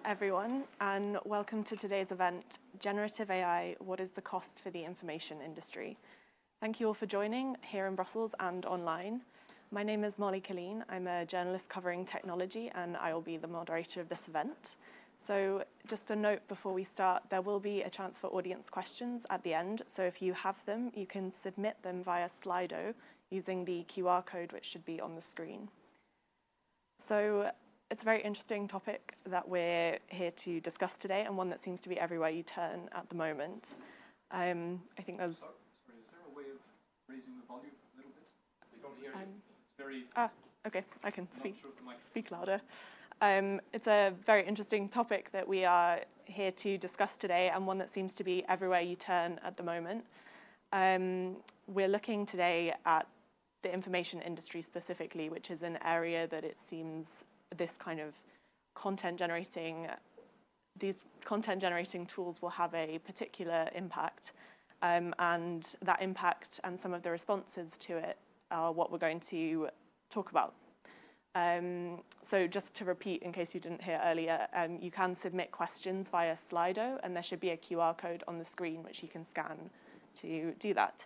Everyone, and welcome to today's event, Generative AI, What is the Cost for the Information Industry? Thank you all for joining here in Brussels and online. My name is Molly Killeen. I'm a journalist covering technology, and I will be the moderator of this event. So just a note before we start, there will be a chance for audience questions at the end. So if you have them, you can submit them via Slido using the QR code, which should be on the screen. So it's a very interesting topic that we're here to discuss today, and one that seems to be everywhere you turn at the moment. I think there's... Sorry, is there a way of raising the volume a little bit? We don't hear you. It's very... okay, I can speak louder. It's a very interesting topic that we are here to discuss today, and one that seems to be everywhere you turn at the moment. We're looking today at the information industry specifically, which is an area that it seems this kind of these content generating tools will have a particular impact, and that impact and some of the responses to it are what we're going to talk about. So just to repeat, in case you didn't hear earlier, you can submit questions via Slido, and there should be a QR code on the screen which you can scan to do that.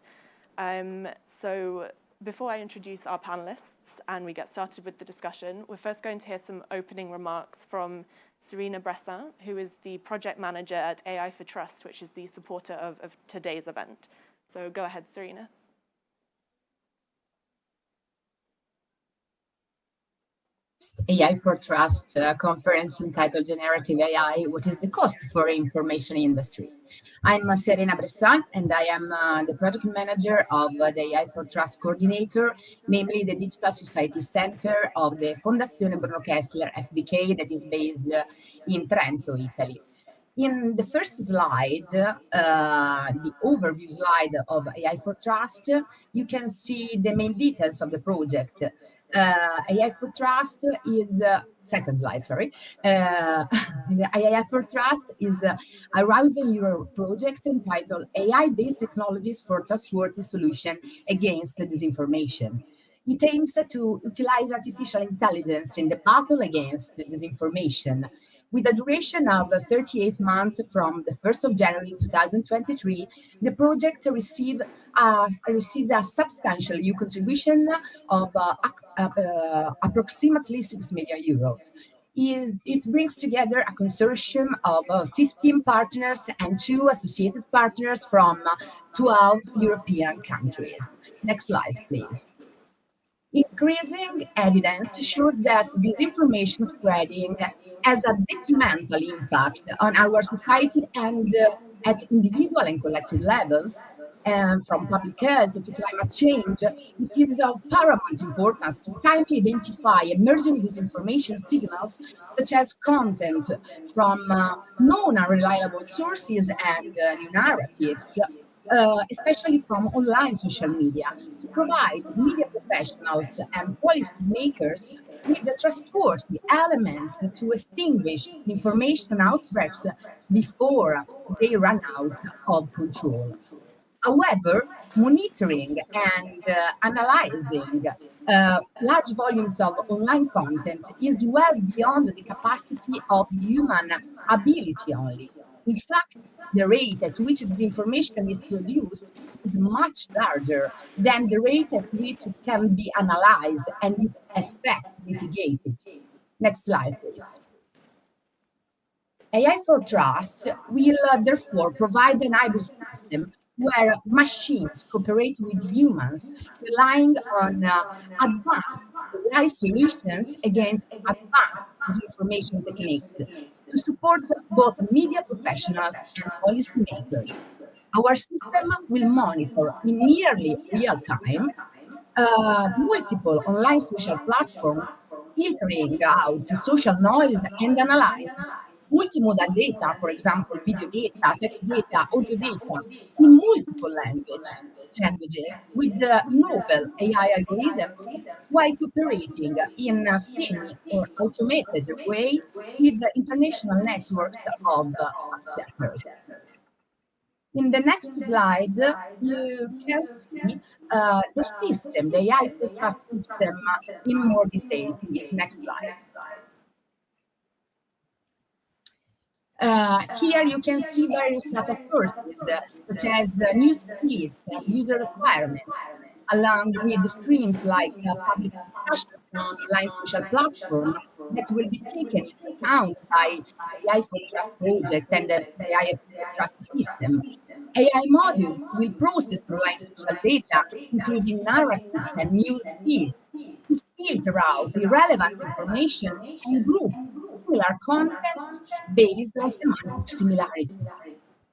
So before I introduce our panelists and we get started with the discussion, we're first going to hear some opening remarks from Serena Bressin, who is the project manager at AI for Trust, which is the supporter of today's event. So go ahead, Serena. AI for Trust conference entitled Generative AI, What is the Cost for Information Industry? I'm Serena Bressan, and I am the project manager of the AI for Trust coordinator, namely the Digital Society Center of the Fondazione Bruno Kessler FBK that is based in Trento, Italy. In the first slide, the overview slide of AI for Trust, you can see the main details of the project. AI for Trust is second slide, sorry. AI for Trust is a Rising Europe project entitled AI-based technologies for trustworthy solution against disinformation. It aims to utilize artificial intelligence in the battle against disinformation. With a duration of 38 months from the 1st of January 2023, the project received a substantial EU contribution of approximately 6 million euros. It brings together a consortium of 15 partners and 2 associated partners from 12 European countries. Next slide, please. Increasing evidence shows that disinformation spreading has a detrimental impact on our society and at individual and collective levels. And from public health to climate change, it is of paramount importance to timely identify emerging disinformation signals, such as content from known unreliable sources and new narratives, especially from online social media, to provide media professionals and policy makers with the trustworthy elements to extinguish information outbreaks before they run out of control. However, monitoring and analyzing large volumes of online content is well beyond the capacity of human ability only. In fact, the rate at which disinformation is produced is much larger than the rate at which it can be analyzed and its effect mitigated. Next slide, please. AI for Trust will therefore provide an hybrid system where machines cooperate with humans, relying on advanced AI solutions against advanced disinformation techniques to support both media professionals and policymakers. Our system will monitor in nearly real time multiple online social platforms, filtering out social noise and analyze multimodal data, for example, video data, text data, audio data, in multiple languages with novel AI algorithms while cooperating in a semi or automated way with the international networks of fact-checkers. In the next slide, you can see the system, the AI for trust system in more detail, please. Next slide. Here you can see various data sources, such as news feeds and user requirements, along with streams like public discussions on online social platform that will be taken into account by the AI for Trust project and the AI for Trust system. AI modules will process online social data, including narratives and news feeds, to filter out irrelevant information and group similar content based on semantic similarity.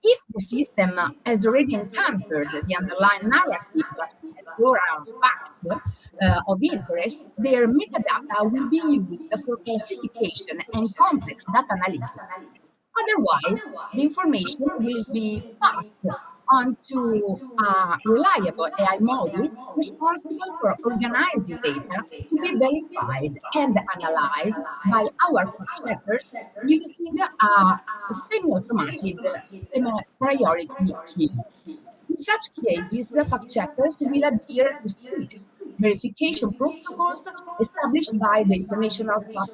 If the system has already encountered the underlying narrative or are facts of interest, their metadata will be used for classification and complex data analytics. Otherwise, the information will be passed on to a reliable AI module responsible for organizing data to be verified and analyzed by our fact checkers using a semi-automated semi-priority queue. In such cases, the fact checkers will adhere to strict verification protocols established by the International Fact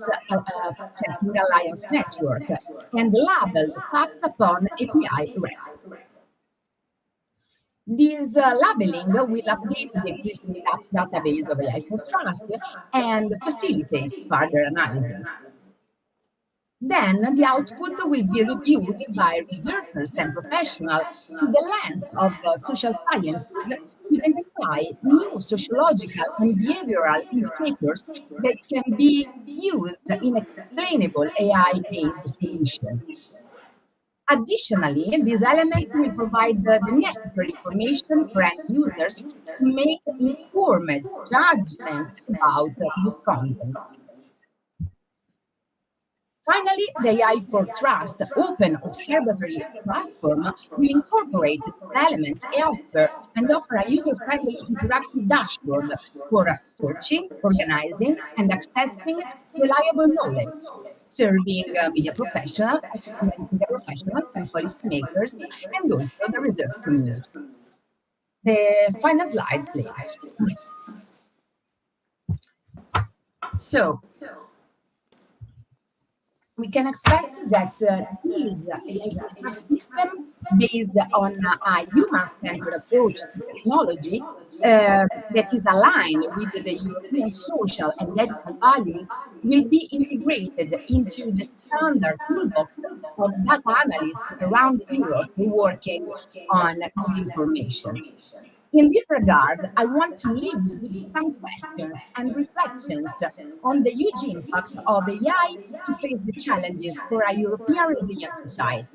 Checking Alliance Network and label the facts upon API requests. This labeling will update the existing database of AI for Trust and facilitate further analysis. Then the output will be reviewed by researchers and professionals through the lens of social sciences to identify new sociological and behavioral indicators that can be used in explainable AI-based solutions. Additionally, these elements will provide the necessary information for end users to make informed judgments about these contents. Finally, the AI for Trust open observatory platform will incorporate these elements and offer a user-friendly interactive dashboard for searching, organizing, and accessing reliable knowledge, serving media professionals and policymakers, and also the research community. The final slide, please. So, we can expect that this AI for trust system, based on a human-centered approach to technology that is aligned with the European social and ethical values, will be integrated into the standard toolbox of data analysts around Europe working on this information. In this regard, I want to leave you with some questions and reflections on the huge impact of AI to face the challenges for a European resilient society.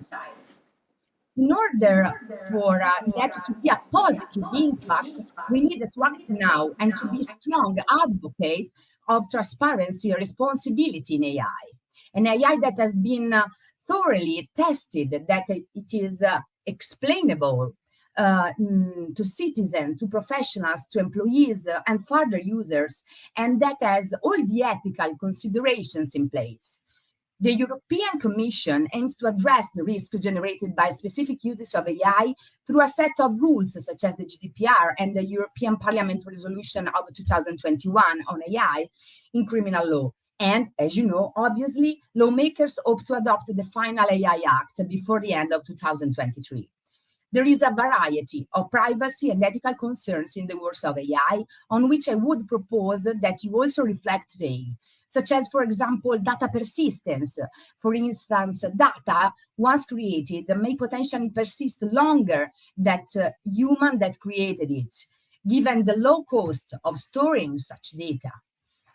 In order for that to be a positive impact, we need to act now and to be strong advocates of transparency and responsibility in AI. An AI that has been thoroughly tested, that it is explainable to citizens, to professionals, to employees, and further users, and that has all the ethical considerations in place. The European Commission aims to address the risk generated by specific uses of AI through a set of rules such as the GDPR and the European Parliament resolution of 2021 on AI in criminal law. And as you know, obviously, lawmakers hope to adopt the final AI Act before the end of 2023. There is a variety of privacy and ethical concerns in the works of AI on which I would propose that you also reflect today, such as, for example, data persistence. For instance, data, once created, may potentially persist longer than human that created it, given the low cost of storing such data.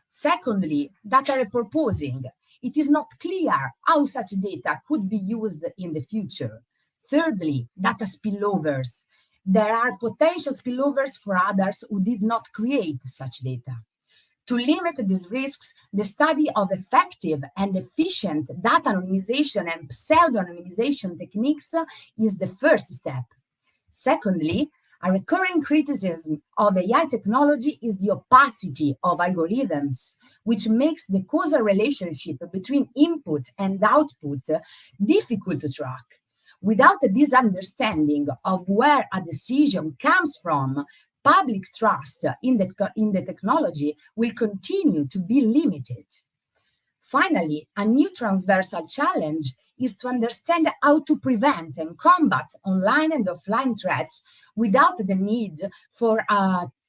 Secondly, data repurposing. It is not clear how such data could be used in the future. Thirdly, data spillovers. There are potential spillovers for others who did not create such data. To limit these risks, the study of effective and efficient data anonymization and pseudo-anonymization techniques is the first step. Secondly, a recurring criticism of AI technology is the opacity of algorithms, which makes the causal relationship between input and output difficult to track. Without this understanding of where a decision comes from, public trust in the technology will continue to be limited. Finally, a new transversal challenge is to understand how to prevent and combat online and offline threats without the need for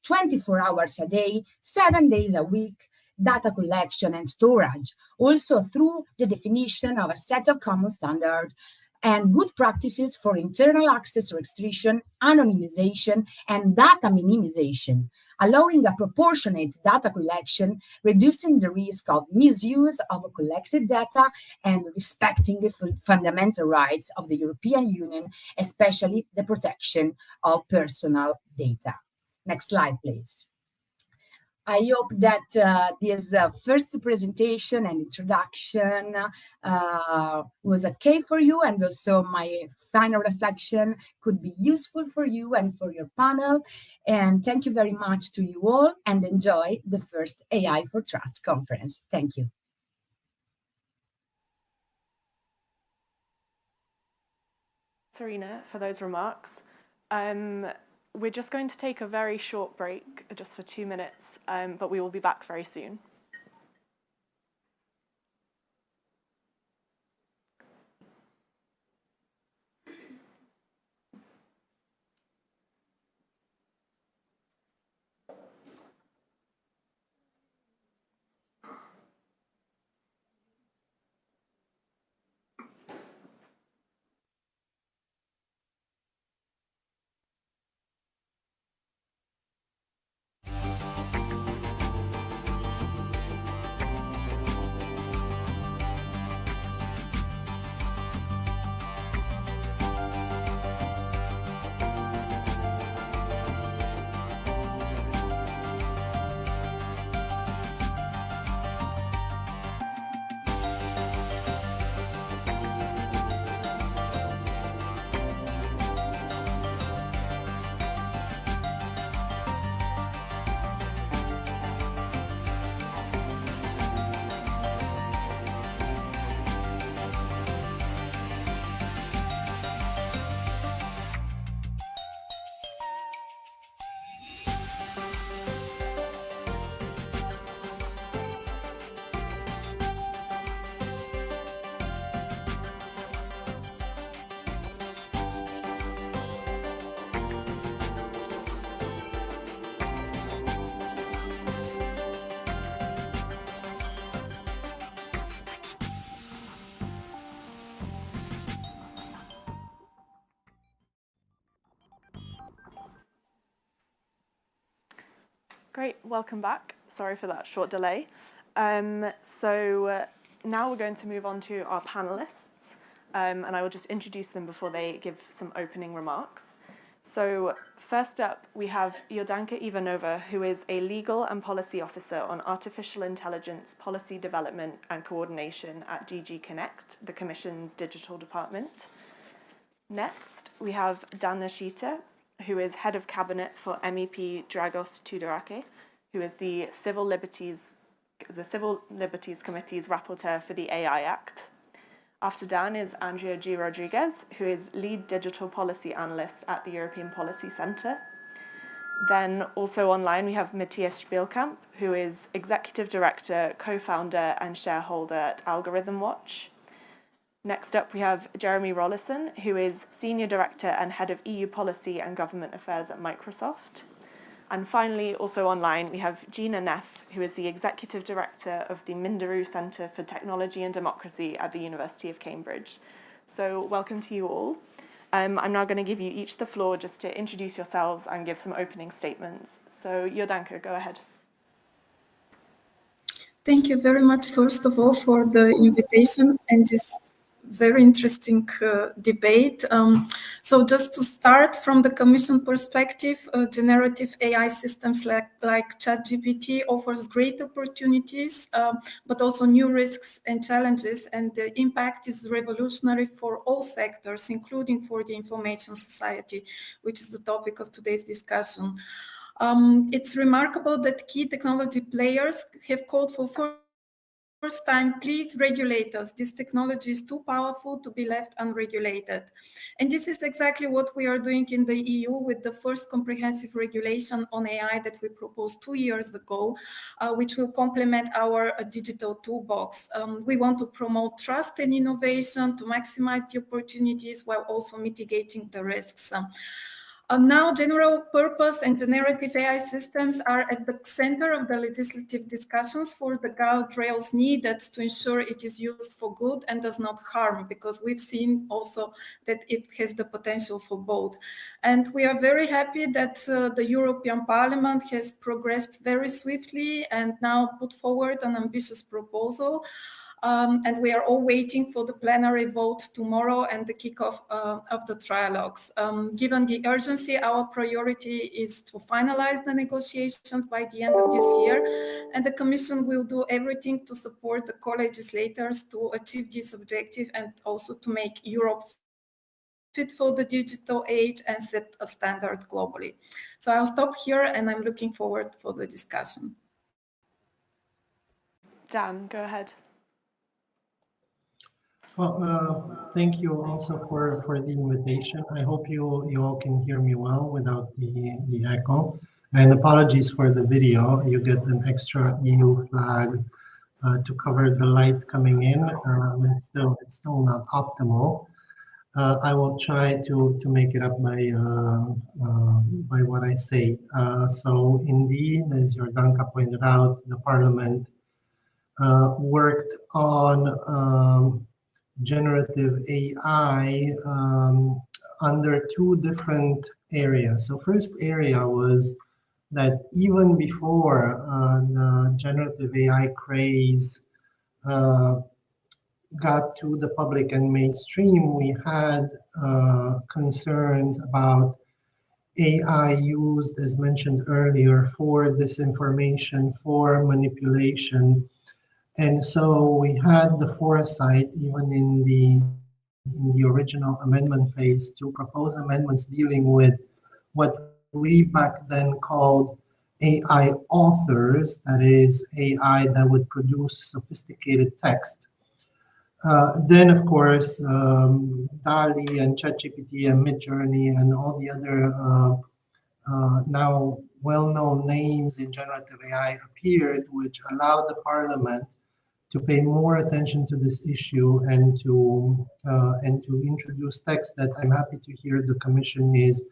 24 hours a day, 7 days a week, data collection and storage, also through the definition of a set of common standards and good practices for internal access restriction, anonymization, and data minimization, allowing a proportionate data collection, reducing the risk of misuse of collected data, and respecting the fundamental rights of the European Union, especially the protection of personal data. Next slide, please. I hope that this first presentation and introduction was okay for you, and also my final reflection could be useful for you and for your panel. And thank you very much to you all, and enjoy the first AI for Trust conference. Thank you. Serena, for those remarks. We're just going to take a very short break, just for 2 minutes, but we will be back very soon. Great, welcome back. Sorry for that short delay. So now we're going to move on to our panelists, and I will just introduce them before they give some opening remarks. So first up, we have Jordanka Ivanova, who is a legal and policy officer on artificial intelligence policy development and coordination at DG Connect, the Commission's digital department. Next, we have Dan Nishita, who is head of cabinet for MEP Dragos Tudorake, who is the Civil Liberties Committee's rapporteur for the AI Act. After Dan is Andrea G. Rodriguez, who is lead digital policy analyst at the European Policy Centre. Then also online we have Matthias Spielkamp, who is executive director, co-founder and shareholder at Algorithm Watch. Next up, we have Jeremy Rollison, who is Senior Director and Head of EU Policy and Government Affairs at Microsoft. And finally, also online, we have Gina Neff, who is the Executive Director of the Minderoo Centre for Technology and Democracy at the University of Cambridge. So welcome to you all. I'm now going to give you each the floor just to introduce yourselves and give some opening statements. So Jordanka, go ahead. Thank you very much, first of all, for the invitation and this very interesting debate. So just to start from the Commission perspective, generative AI systems like ChatGPT offers great opportunities, but also new risks and challenges, and the impact is revolutionary for all sectors, including for the information society, which is the topic of today's discussion. It's remarkable that key technology players have called for first time, please regulate us. This technology is too powerful to be left unregulated. And this is exactly what we are doing in the EU with the first comprehensive regulation on AI that we proposed 2 years ago, which will complement our digital toolbox. We want to promote trust and innovation to maximize the opportunities while also mitigating the risks. Now, general purpose and generative AI systems are at the center of the legislative discussions for the guardrails needed to ensure it is used for good and does not harm, because we've seen also that it has the potential for both. And we are very happy that the European Parliament has progressed very swiftly and now put forward an ambitious proposal. And we are all waiting for the plenary vote tomorrow and the kickoff of the trialogues. Given the urgency, our priority is to finalize the negotiations by the end of this year, and the Commission will do everything to support the co-legislators to achieve this objective and also to make Europe fit for the digital age and set a standard globally. So I'll stop here, and I'm looking forward for the discussion. Dan, go ahead. Well, thank you also for the invitation. I hope you all can hear me well without the echo. And apologies for the video. You get an extra EU flag to cover the light coming in. It's still not optimal. I will try to make it up by what I say. So indeed, as Jordanka pointed out, the Parliament worked on generative AI under two different areas. So first area was that even before the generative AI craze got to the public and mainstream, we had concerns about AI used, as mentioned earlier, for disinformation, for manipulation. And so we had the foresight, even in the original amendment phase, to propose amendments dealing with what we back then called AI authors, that is, AI that would produce sophisticated text. Then, of course, DALI and ChatGPT and Midjourney and all the other now well-known names in generative AI appeared, which allowed the Parliament to pay more attention to this issue and to introduce text that I'm happy to hear the Commission is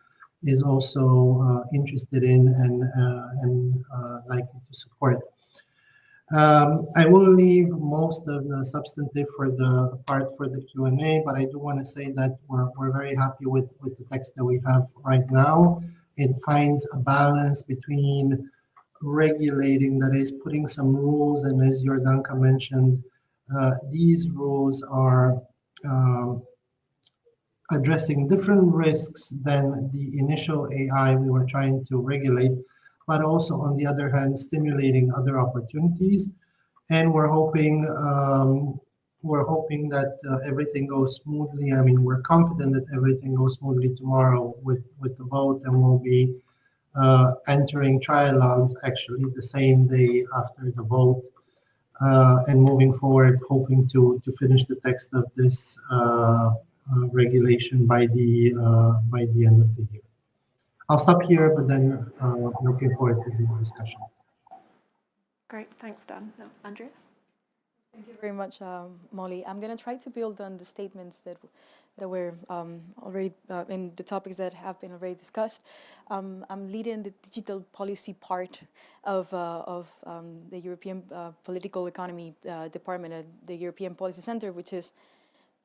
also interested in and likely to support. I will leave most of the substantive for the Q&A, but I do want to say that we're very happy with the text that we have right now. It finds a balance between regulating, that is, putting some rules, and as Jordanka mentioned, these rules are addressing different risks than the initial AI we were trying to regulate, but also, on the other hand, stimulating other opportunities. And we're hoping that everything goes smoothly. I mean, we're confident that everything goes smoothly tomorrow with the vote, and we'll be entering trialogues actually the same day after the vote, and moving forward, hoping to finish the text of this regulation by the end of the year. I'll stop here, but then looking forward to the discussion. Great, thanks, Dan. No, Andrea? Thank you very much, Molly. I'm going to try to build on the statements that were already in the topics that have been already discussed. I'm leading the digital policy part of the European Political Economy Department at the European Policy Center, which is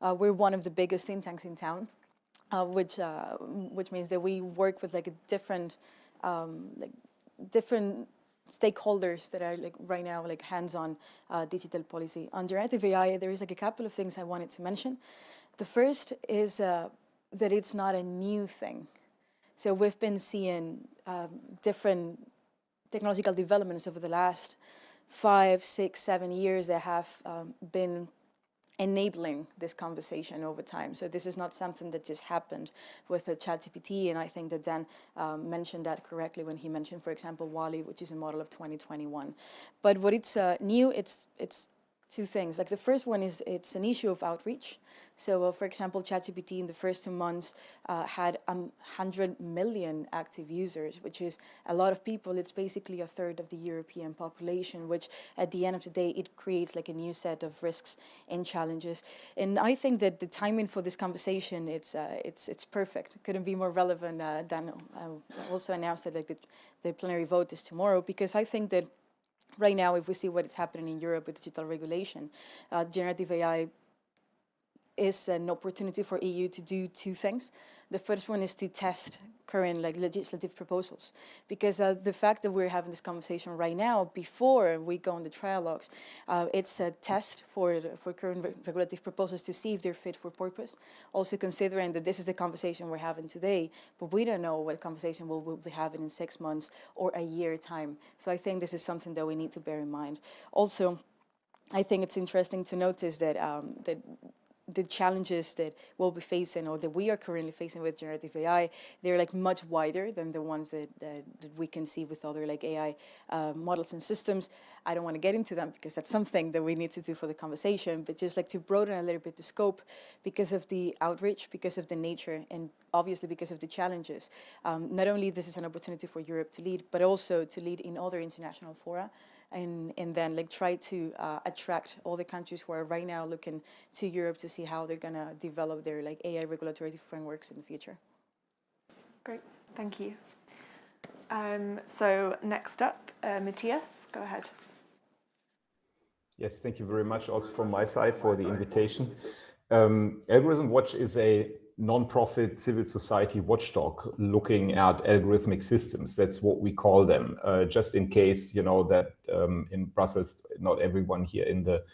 we're one of the biggest think tanks in town, which means that we work with like a different stakeholders that are like right now like hands-on digital policy. On generative AI, there is like a couple of things I wanted to mention. The first is that it's not a new thing. So we've been seeing different technological developments over the last 5, 6, 7 years that have been enabling this conversation over time. So this is not something that just happened with the ChatGPT, and I think that Dan mentioned that correctly when he mentioned, for example, WALL-E, which is a model of 2021. But what it's new, it's two things. Like the first one is it's an issue of outreach. So for example, ChatGPT in the first 2 months had 100 million active users, which is a lot of people. It's basically a third of the European population, which at the end of the day, it creates like a new set of risks and challenges. And I think that the timing for this conversation, it's perfect. It couldn't be more relevant than also announced that like the plenary vote is tomorrow, because I think that right now, if we see what is happening in Europe with digital regulation, generative AI is an opportunity for EU to do two things. The first one is to test current like legislative proposals, because the fact that we're having this conversation right now before we go on the trialogues, it's a test for current regulative proposals to see if they're fit for purpose. Also considering that this is the conversation we're having today, but we don't know what conversation we'll be having in 6 months or a year time. So I think this is something that we need to bear in mind. Also, I think it's interesting to notice that the challenges that we'll be facing or that we are currently facing with generative AI, they're like much wider than the ones that we can see with other like AI models and systems. I don't want to get into them because that's something that we need to do for the conversation, but just like to broaden a little bit the scope because of the outreach, because of the nature, and obviously because of the challenges. Not only this is an opportunity for Europe to lead, but also to lead in other international fora. And then like try to attract all the countries who are right now looking to Europe to see how they're gonna develop their like AI regulatory frameworks in the future. Great, thank you. So next up, Matthias, go ahead. Yes, thank you very much also from my side for the invitation. Algorithm Watch is a non-profit civil society watchdog looking at algorithmic systems. That's what we call them, just in case, you know, that in Brussels, not everyone here in the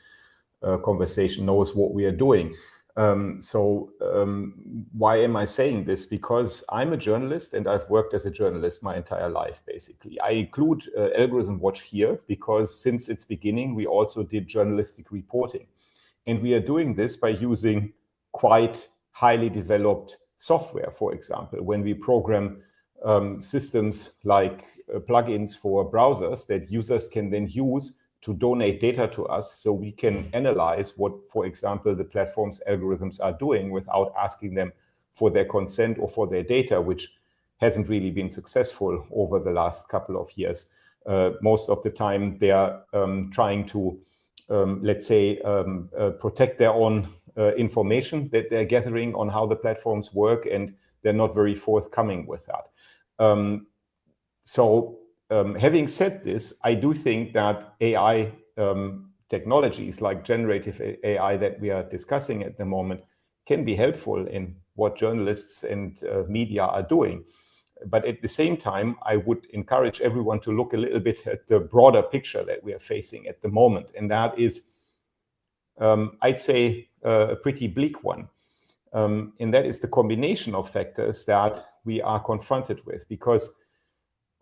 conversation knows what we are doing. Why am I saying this? Because I'm a journalist and I've worked as a journalist my entire life, basically. I include Algorithm Watch here because since its beginning, we also did journalistic reporting. And we are doing this by using quite highly developed software, for example, when we program systems like plugins for browsers that users can then use to donate data to us so we can analyze what, for example, the platform's algorithms are doing without asking them for their consent or for their data, which hasn't really been successful over the last couple of years. Most of the time, they are trying to let's say, protect their own information that they're gathering on how the platforms work, and they're not very forthcoming with that. Having said this, I do think that AI technologies like generative AI that we are discussing at the moment can be helpful in what journalists and media are doing. But at the same time, I would encourage everyone to look a little bit at the broader picture that we are facing at the moment. And that is, I'd say, a pretty bleak one. And that is the combination of factors that we are confronted with. Because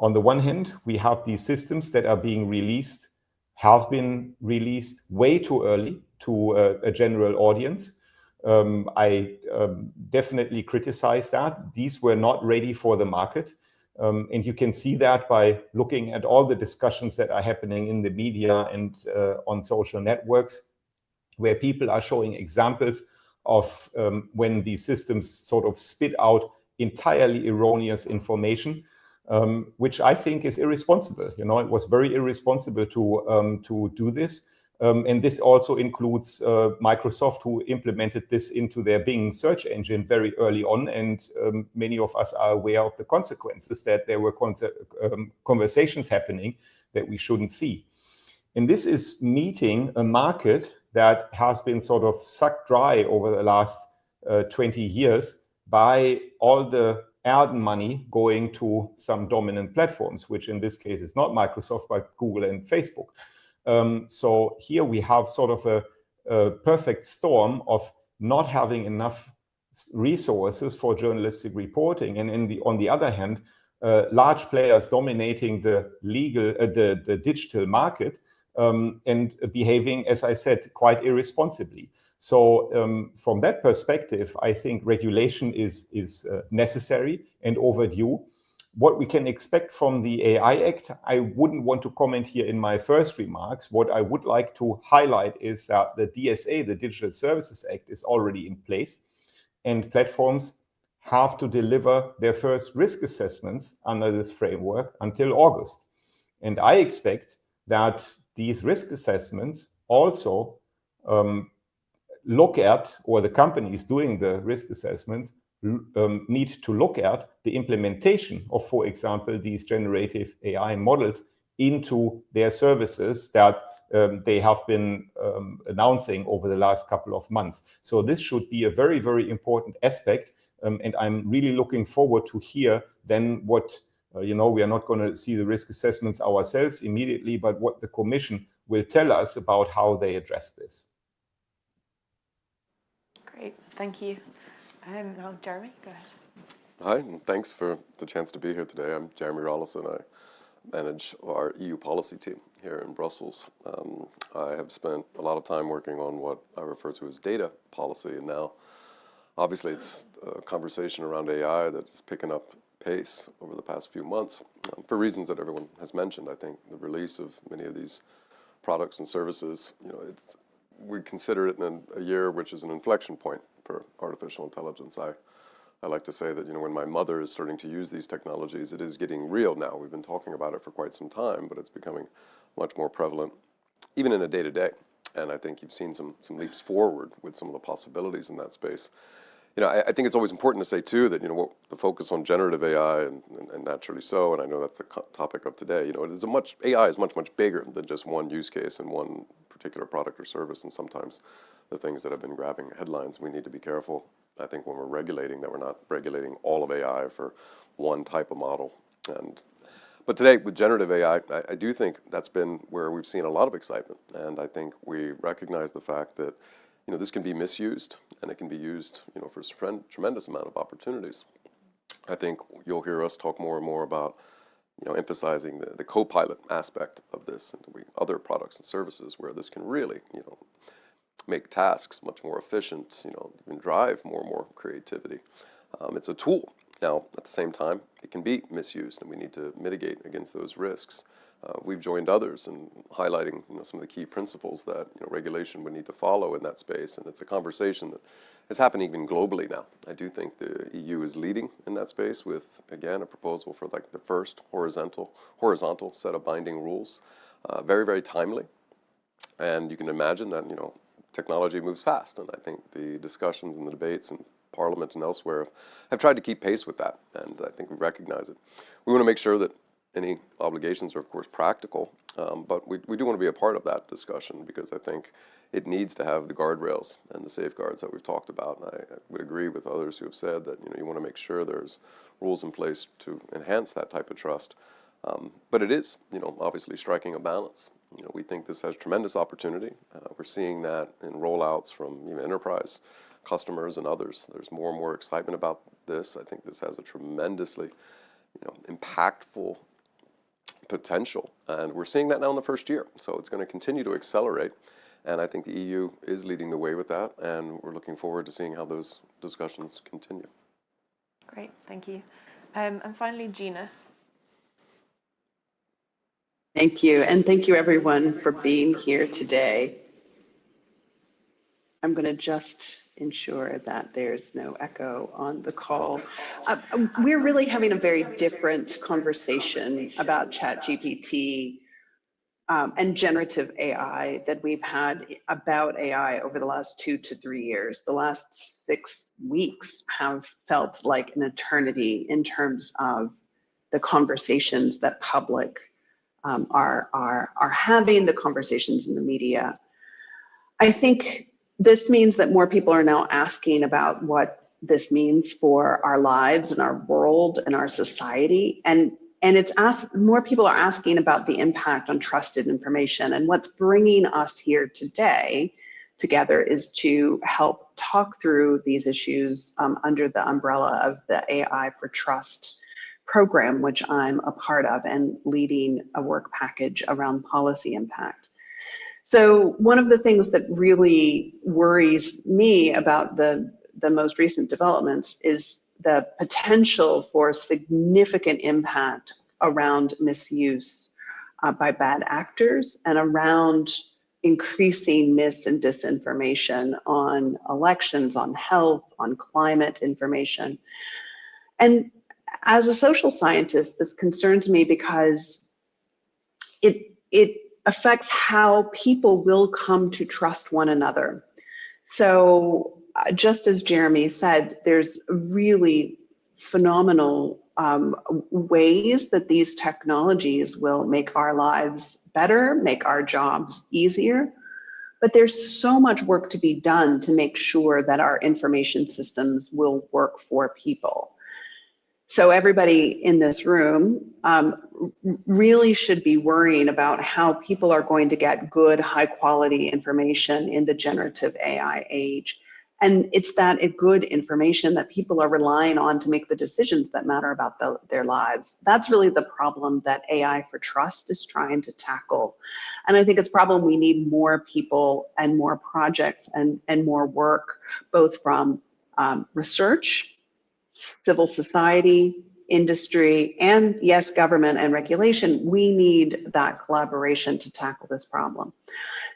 on the one hand, we have these systems that are being released, have been released way too early to a general audience. I definitely criticize that. These were not ready for the market. And you can see that by looking at all the discussions that are happening in the media and on social networks, where people are showing examples of when these systems sort of spit out entirely erroneous information, which I think is irresponsible. You know, it was very irresponsible to do this. And this also includes Microsoft, who implemented this into their Bing search engine very early on. And many of us are aware of the consequences, that there were conversations happening that we shouldn't see. And this is meeting a market that has been sort of sucked dry over the last 20 years by all the ad money going to some dominant platforms, which in this case is not Microsoft, but Google and Facebook. So here we have sort of a perfect storm of not having enough resources for journalistic reporting, and on the other hand, large players dominating the the digital market and behaving, as I said, quite irresponsibly. So from that perspective, I think regulation is necessary and overdue. What we can expect from the AI Act, I wouldn't want to comment here in my first remarks. What I would like to highlight is that the DSA, the Digital Services Act, is already in place, and platforms have to deliver their first risk assessments under this framework until August. And I expect that these risk assessments also look at, or the companies doing the risk assessments need to look at the implementation of, for example, these generative AI models into their services that they have been announcing over the last couple of months. So this should be a very, very important aspect. And I'm really looking forward to hear then what, we are not going to see the risk assessments ourselves immediately, but what the Commission will tell us about how they address this. Great, thank you. Now, Jeremy, go ahead. Hi, and thanks for the chance to be here today. I'm Jeremy Rollison. I manage our EU policy team here in Brussels. I have spent a lot of time working on what I refer to as data policy, and now obviously it's a conversation around AI that is picking up pace over the past few months for reasons that everyone has mentioned. I think the release of many of these products and services, we consider it in a year which is an inflection point for artificial intelligence. I like to say that, when my mother is starting to use these technologies, it is getting real now. We've been talking about it for quite some time, but it's becoming much more prevalent, even in a day-to-day. And I think you've seen some leaps forward with some of the possibilities in that space. I think it's always important to say, too, that, what the focus on generative AI, and naturally so, and I know that's the topic of today, AI is much, much bigger than just one use case and one particular product or service, and sometimes the things that have been grabbing headlines, we need to be careful, I think, when we're regulating, that we're not regulating all of AI for one type of model. But today, with generative AI, I do think that's been where we've seen a lot of excitement, and I think we recognize the fact that this can be misused, and it can be used, for a tremendous amount of opportunities. I think you'll hear us talk more and more about, emphasizing the co-pilot aspect of this, and other products and services where this can really, make tasks much more efficient, and drive more and more creativity. It's a tool. Now, at the same time, it can be misused, and we need to mitigate against those risks. We've joined others in highlighting some of the key principles that regulation would need to follow in that space, and it's a conversation that is happening even globally now. I do think the EU is leading in that space with, again, a proposal for the first horizontal set of binding rules. Very, very timely, and you can imagine that technology moves fast, and I think the discussions and the debates in Parliament and elsewhere have tried to keep pace with that, and I think we recognize it. We want to make sure that any obligations are, of course, practical, but we do want to be a part of that discussion, because I think it needs to have the guardrails and the safeguards that we've talked about. And I would agree with others who have said that you want to make sure there's rules in place to enhance that type of trust. But it is, obviously striking a balance. We think this has tremendous opportunity. We're seeing that in rollouts from even enterprise customers and others. There's more and more excitement about this. I think this has a tremendously, impactful potential, and we're seeing that now in the first year. So it's going to continue to accelerate, and I think the EU is leading the way with that, and we're looking forward to seeing how those discussions continue. Great, thank you. And finally, Gina. Thank you, and thank you everyone for being here today. I'm going to just ensure that there's no echo on the call. We're really having a very different conversation about ChatGPT and generative AI that we've had about AI over the last 2 to 3 years. The last 6 weeks have felt like an eternity in terms of the conversations that public are having, the conversations in the media. I think this means that more people are now asking about what this means for our lives and our world and our society. And it's more people are asking about the impact on trusted information. And what's bringing us here today together is to help talk through these issues under the umbrella of the AI for Trust program, which I'm a part of and leading a work package around policy impact. So one of the things that really worries me about the most recent developments is the potential for significant impact around misuse by bad actors and around increasing mis and disinformation on elections, on health, on climate information. And as a social scientist, this concerns me because it affects how people will come to trust one another. So just as Jeremy said, there's really phenomenal ways that these technologies will make our lives better, make our jobs easier. But there's so much work to be done to make sure that our information systems will work for people. So everybody in this room really should be worrying about how people are going to get good, high quality information in the generative AI age. And it's that good information that people are relying on to make the decisions that matter about their lives. That's really the problem that AI for Trust is trying to tackle. And I think it's a problem we need more people and more projects and more work, both from research, civil society, industry, and yes, government and regulation. We need that collaboration to tackle this problem.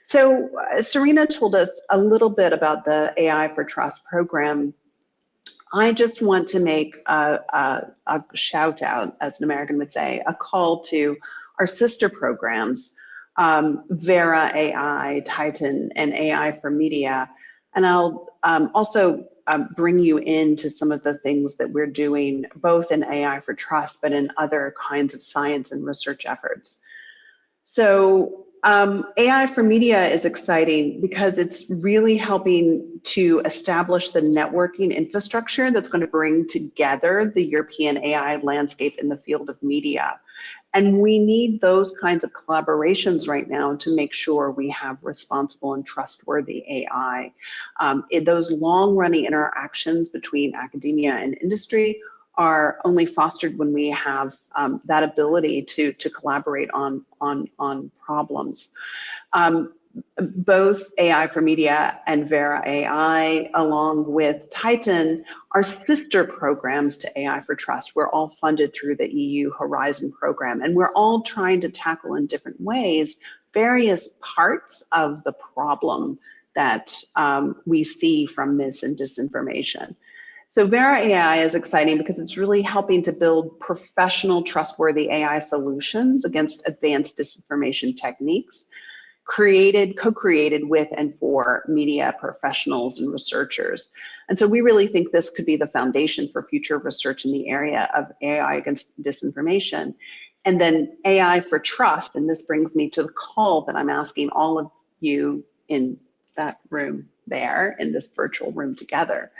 So Serena told us a little bit about the AI for Trust program. I just want to make a shout out, as an American would say, a call to our sister programs, Vera AI, Titan, and AI for Media. And I'll also bring you into some of the things that we're doing, both in AI for Trust, but in other kinds of science and research efforts. So AI for Media is exciting because it's really helping to establish the networking infrastructure that's going to bring together the European AI landscape in the field of media. And we need those kinds of collaborations right now to make sure we have responsible and trustworthy AI. Those long-running interactions between academia and industry are only fostered when we have that ability to collaborate on problems. Both AI for Media and Vera AI, along with Titan, are sister programs to AI for Trust. We're all funded through the EU Horizon program, and we're all trying to tackle in different ways various parts of the problem that we see from mis and disinformation. So Vera AI is exciting because it's really helping to build professional, trustworthy AI solutions against advanced disinformation techniques, co-created with and for media professionals and researchers. And so we really think this could be the foundation for future research in the area of AI against disinformation. And then AI for Trust, and this brings me to the call that I'm asking all of you in that room there, in this virtual room together.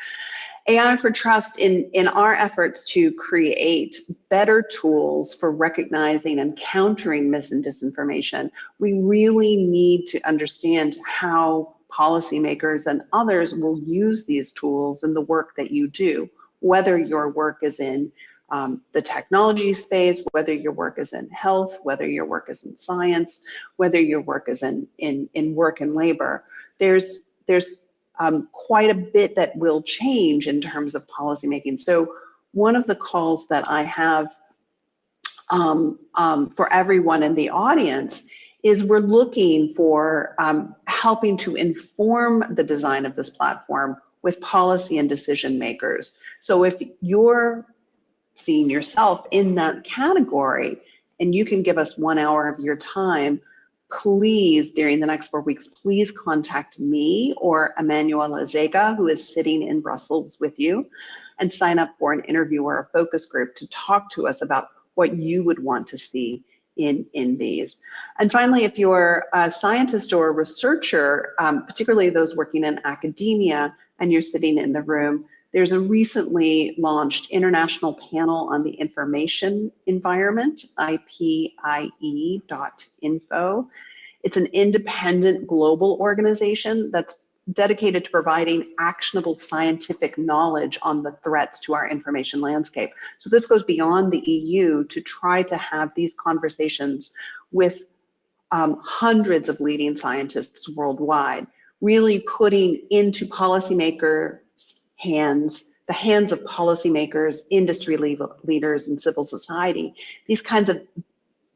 AI for Trust, in our efforts to create better tools for recognizing and countering mis and disinformation, we really need to understand how policymakers and others will use these tools in the work that you do, whether your work is in the technology space, whether your work is in health, whether your work is in science, whether your work is in work and labor. There's quite a bit that will change in terms of policymaking. So one of the calls that I have for everyone in the audience is we're looking for helping to inform the design of this platform with policy and decision makers. So if you're seeing yourself in that category and you can give us 1 hour of your time, please, during the next 4 weeks, please contact me or Emmanuel Azega, who is sitting in Brussels with you, and sign up for an interview or a focus group to talk to us about what you would want to see in these. And finally, if you're a scientist or a researcher, particularly those working in academia, and you're sitting in the room, There's a recently launched International Panel on the Information Environment, IPIE.info. It's an independent global organization that's dedicated to providing actionable scientific knowledge on the threats to our information landscape. So this goes beyond the EU to try to have these conversations with hundreds of leading scientists worldwide, really putting into policymakers' hands, the hands of policymakers, industry leaders, and civil society, these kinds of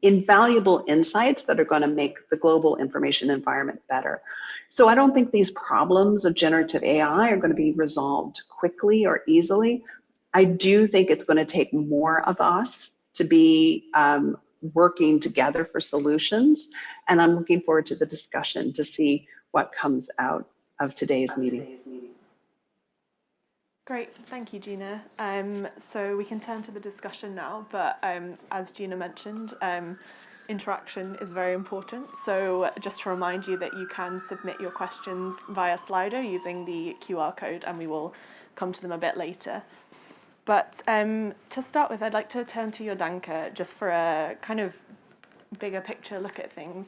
invaluable insights that are going to make the global information environment better. So I don't think these problems of generative AI are going to be resolved quickly or easily. I do think it's going to take more of us to be working together for solutions. And I'm looking forward to the discussion to see what comes out of today's meeting. Great, thank you, Gina. So we can turn to the discussion now, but as Gina mentioned, interaction is very important. So just to remind you that you can submit your questions via Slido using the QR code, and we will come to them a bit later. But to start with, I'd like to turn to Jordanka just for a kind of bigger picture look at things.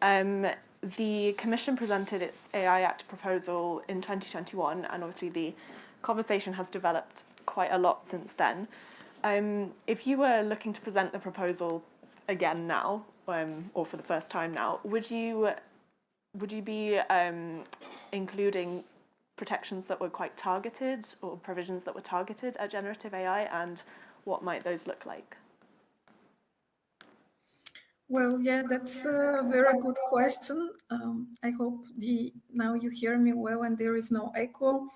The Commission presented its AI Act proposal in 2021, and obviously the conversation has developed quite a lot since then. If you were looking to present the proposal again now, or for the first time now, would you be including protections that were quite targeted or provisions that were targeted at generative AI, and what might those look like? Well, yeah, that's a very good question. I hope now you hear me well and there is no echo.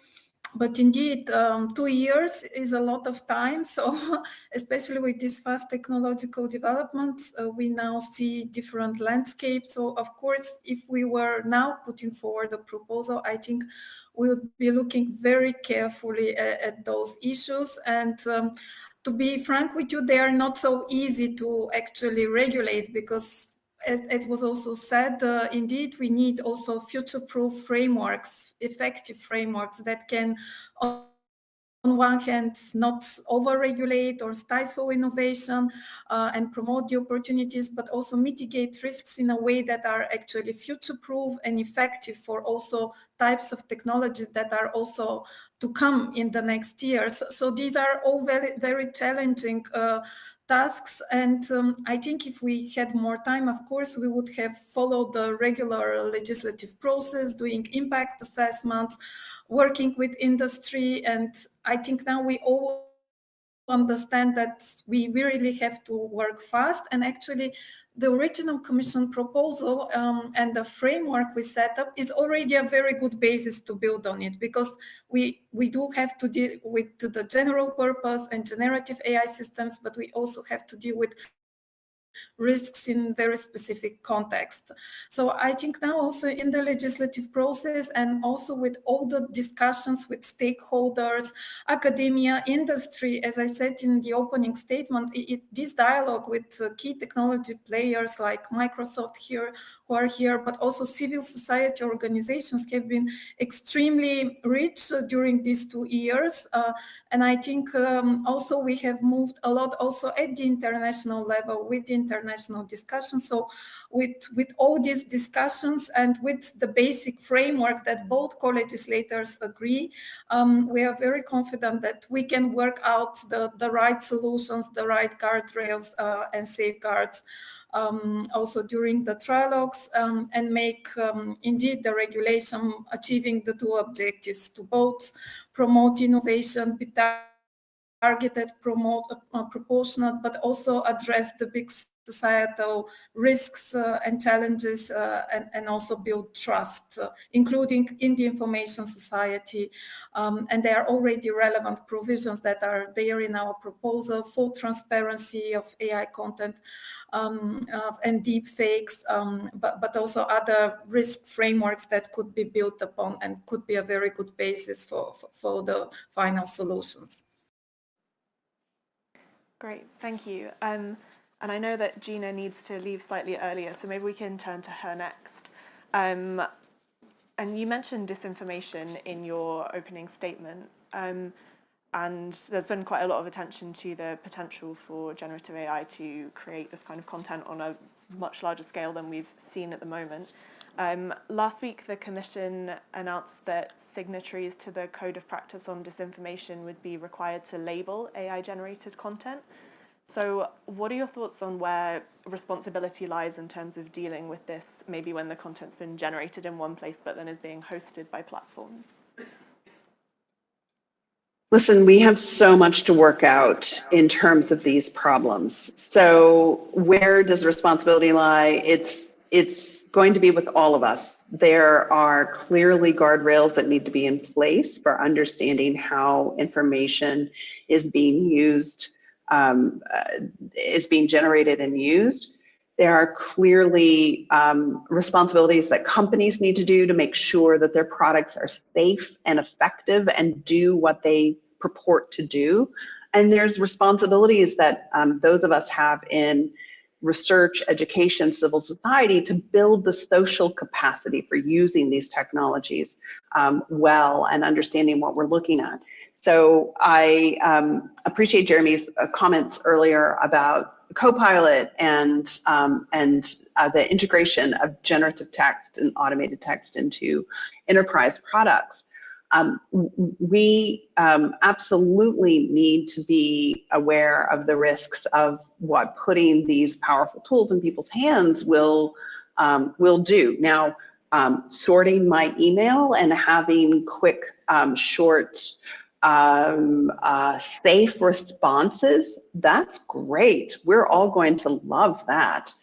But indeed, 2 years is a lot of time. So especially with this fast technological development, we now see different landscapes. So of course, if we were now putting forward a proposal, I think we would be looking very carefully at those issues. And to be frank with you, they are not so easy to actually regulate because, as was also said, indeed, we need also future-proof frameworks, effective frameworks that can, on one hand, not over-regulate or stifle innovation and promote the opportunities, but also mitigate risks in a way that are actually future-proof and effective for also types of technologies that are also to come in the next years. So these are all very, very challenging tasks, and I think if we had more time, of course, we would have followed the regular legislative process, doing impact assessments, working with industry, and I think now we all understand that we really have to work fast. And actually, the original Commission proposal and the framework we set up is already a very good basis to build on it, because we do have to deal with the general purpose and generative AI systems, but we also have to deal with risks in very specific context. So I think now also in the legislative process and also with all the discussions with stakeholders, academia, industry, as I said in the opening statement, this dialogue with key technology players like Microsoft who are here, but also civil society organizations have been extremely rich during these 2 years. And I think also we have moved a lot also at the international level with the international discussion. So with all these discussions and with the basic framework that both co-legislators agree, we are very confident that we can work out the right solutions, the right guardrails and safeguards also during the trilogues and make indeed the regulation achieving the 2 objectives: to both promote innovation, be targeted, proportionate, but also address the big societal risks and challenges and also build trust, including in the information society. And there are already relevant provisions that are there in our proposal: full transparency of AI content and deep fakes, but also other risk frameworks that could be built upon and could be a very good basis for the final solutions. Great, thank you. And I know that Gina needs to leave slightly earlier, so maybe we can turn to her next. And you mentioned disinformation in your opening statement. and there's been quite a lot of attention to the potential for generative AI to create this kind of content on a much larger scale than we've seen at the moment. Last week, the Commission announced that signatories to the Code of Practice on Disinformation would be required to label AI-generated content. So what are your thoughts on where responsibility lies in terms of dealing with this, maybe when the content's been generated in one place but then is being hosted by platforms? Listen, we have so much to work out in terms of these problems. So where does responsibility lie? It's going to be with all of us. There are clearly guardrails that need to be in place for understanding how information is being used, is being generated and used. There are clearly responsibilities that companies need to do to make sure that their products are safe and effective and do what they purport to do. And there's responsibilities that those of us have in research, education, civil society to build the social capacity for using these technologies well and understanding what we're looking at. So I appreciate Jeremy's comments earlier about Copilot and the integration of generative text and automated text into enterprise products. We absolutely need to be aware of the risks of what putting these powerful tools in people's hands will do. Now, sorting my email and having quick, short, safe responses, that's great. We're all going to love that.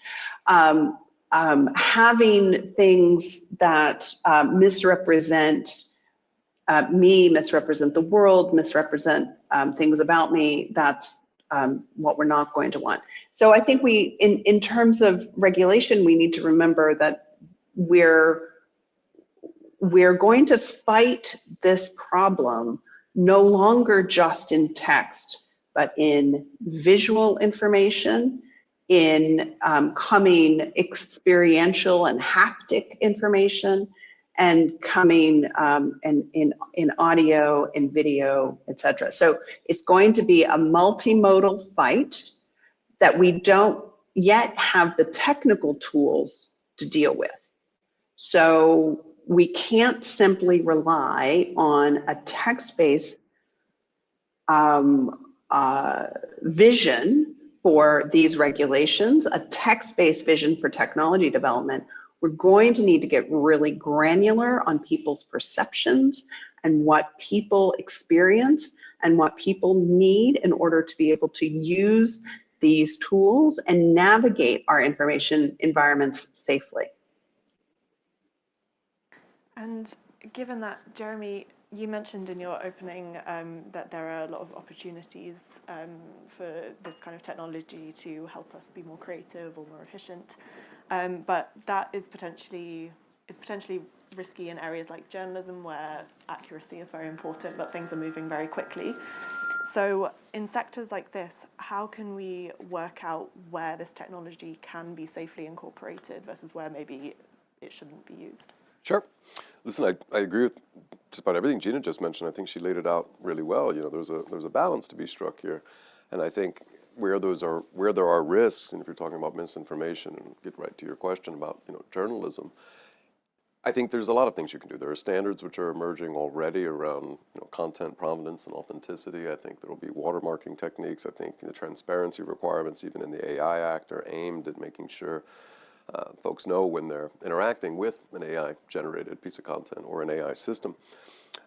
Having things that misrepresent me, misrepresent the world, misrepresent things about me, that's what we're not going to want. So I think in terms of regulation, we need to remember that we're going to fight this problem no longer just in text, but in visual information, in coming experiential and haptic information, and coming in audio, in video, etc. So it's going to be a multimodal fight that we don't yet have the technical tools to deal with. So we can't simply rely on a text-based vision for these regulations, a text-based vision for technology development. We're going to need to get really granular on people's perceptions and what people experience and what people need in order to be able to use these tools and navigate our information environments safely. And given that, Jeremy, you mentioned in your opening that there are a lot of opportunities for this kind of technology to help us be more creative or more efficient, but that is potentially risky in areas like journalism, where accuracy is very important, but things are moving very quickly. So in sectors like this, how can we work out where this technology can be safely incorporated versus where maybe it shouldn't be used? Sure. Listen, I agree with just about everything Gina just mentioned. I think she laid it out really well. You know, there's a balance to be struck here, and I think where there are risks, and if you're talking about misinformation, and get right to your question about journalism, I think there's a lot of things you can do. There are standards which are emerging already around content provenance and authenticity. I think there will be watermarking techniques. I think the transparency requirements, even in the AI Act, are aimed at making sure folks know when they're interacting with an AI-generated piece of content or an AI system.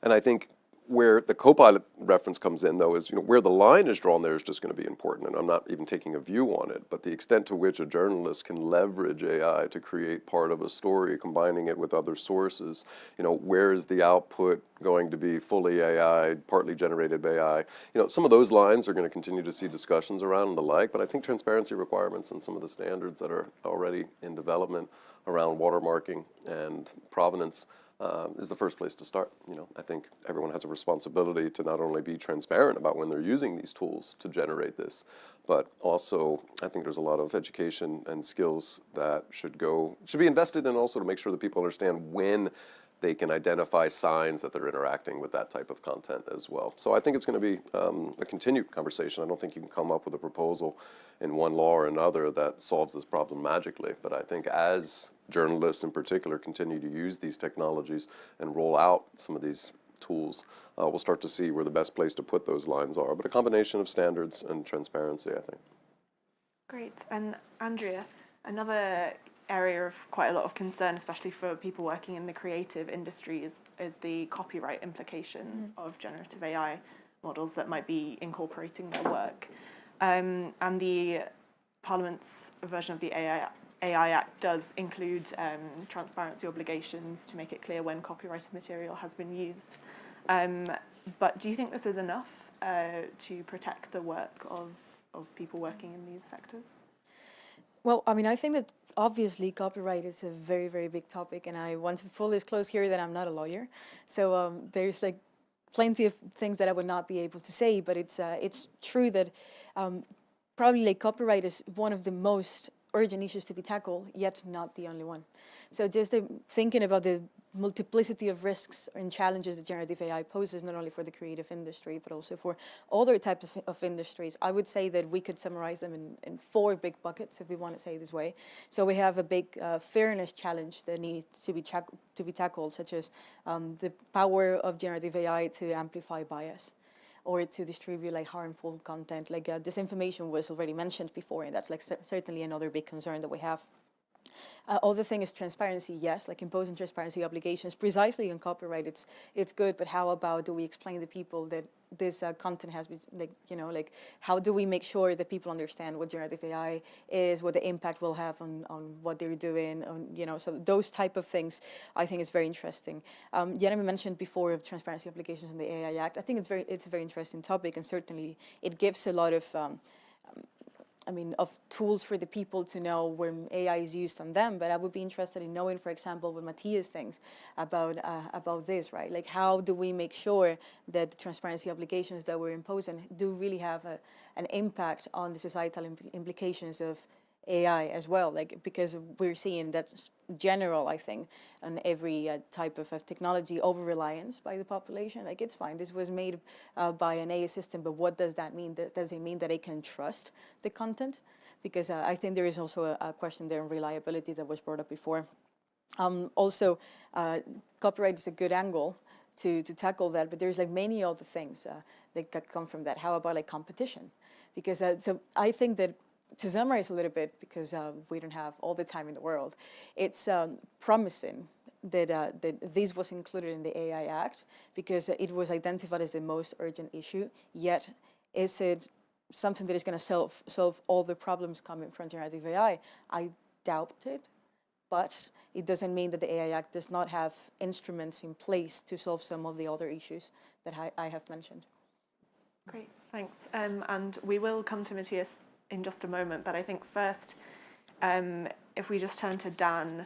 And I think where the Copilot reference comes in, though, is where the line is drawn there is just going to be important. And I'm not even taking a view on it, but the extent to which a journalist can leverage AI to create part of a story, combining it with other sources, where is the output going to be fully AI, partly generated by AI? Some of those lines are going to continue to see discussions around and the like, but I think transparency requirements and some of the standards that are already in development around watermarking and provenance is the first place to start. I think everyone has a responsibility to not only be transparent about when they're using these tools to generate this, but also I think there's a lot of education and skills that should be invested in, also to make sure that people understand when they can identify signs that they're interacting with that type of content as well. So I think it's going to be a continued conversation. I don't think you can come up with a proposal in one law or another that solves this problem magically. But I think as journalists in particular continue to use these technologies and roll out some of these tools, we'll start to see where the best place to put those lines are. But a combination of standards and transparency, I think. Great. And Andrea, another area of quite a lot of concern, especially for people working in the creative industries, is the copyright implications of generative AI models that might be incorporating their work. And the Parliament's version of the AI Act does include transparency obligations to make it clear when copyrighted material has been used. But do you think this is enough to protect the work of people working in these sectors? Well, I mean, I think that obviously copyright is a very, very big topic, and I want to fully disclose here that I'm not a lawyer. So there's like plenty of things that I would not be able to say, but it's true that probably like copyright is one of the most urgent issues to be tackled, yet not the only one. So just thinking about the multiplicity of risks and challenges that generative AI poses, not only for the creative industry, but also for other types of industries, I would say that we could summarize them in 4 big buckets, if we want to say it this way. So we have a big fairness challenge that needs to be tackled, such as the power of generative AI to amplify bias, or to distribute like harmful content. Like disinformation was already mentioned before, and that's like certainly another big concern that we have. Other thing is transparency. Yes, like imposing transparency obligations precisely on copyright, it's good, but how about do we explain to people that this content has been, like, you know, like how do we make sure that people understand what generative AI is, what the impact will have on what they're doing, you know, so those type of things I think is very interesting. Jeremy mentioned before of transparency obligations in the AI Act. I think it's a very interesting topic, and certainly it gives a lot of of tools for the people to know when AI is used on them. But I would be interested in knowing, for example, what Matthias thinks about this, right? Like, how do we make sure that the transparency obligations that we're imposing do really have an impact on the societal implications of AI as well? Like, because we're seeing that's general, I think, on every type of technology, over-reliance by the population. Like, it's fine, this was made by an AI system, but what does that mean? Does it mean that it can trust the content? Because I think there is also a question there on reliability that was brought up before. Also, copyright is a good angle to tackle that, but there's like many other things that come from that. How about like competition? Because so I think that, to summarize a little bit, because we don't have all the time in the world, it's promising that this was included in the AI Act because it was identified as the most urgent issue. Yet, is it something that is going to solve all the problems coming from generative AI? I doubt it, but it doesn't mean that the AI Act does not have instruments in place to solve some of the other issues that I have mentioned. Great, thanks. And we will come to Matthias in just a moment, but I think first, if we just turn to Dan,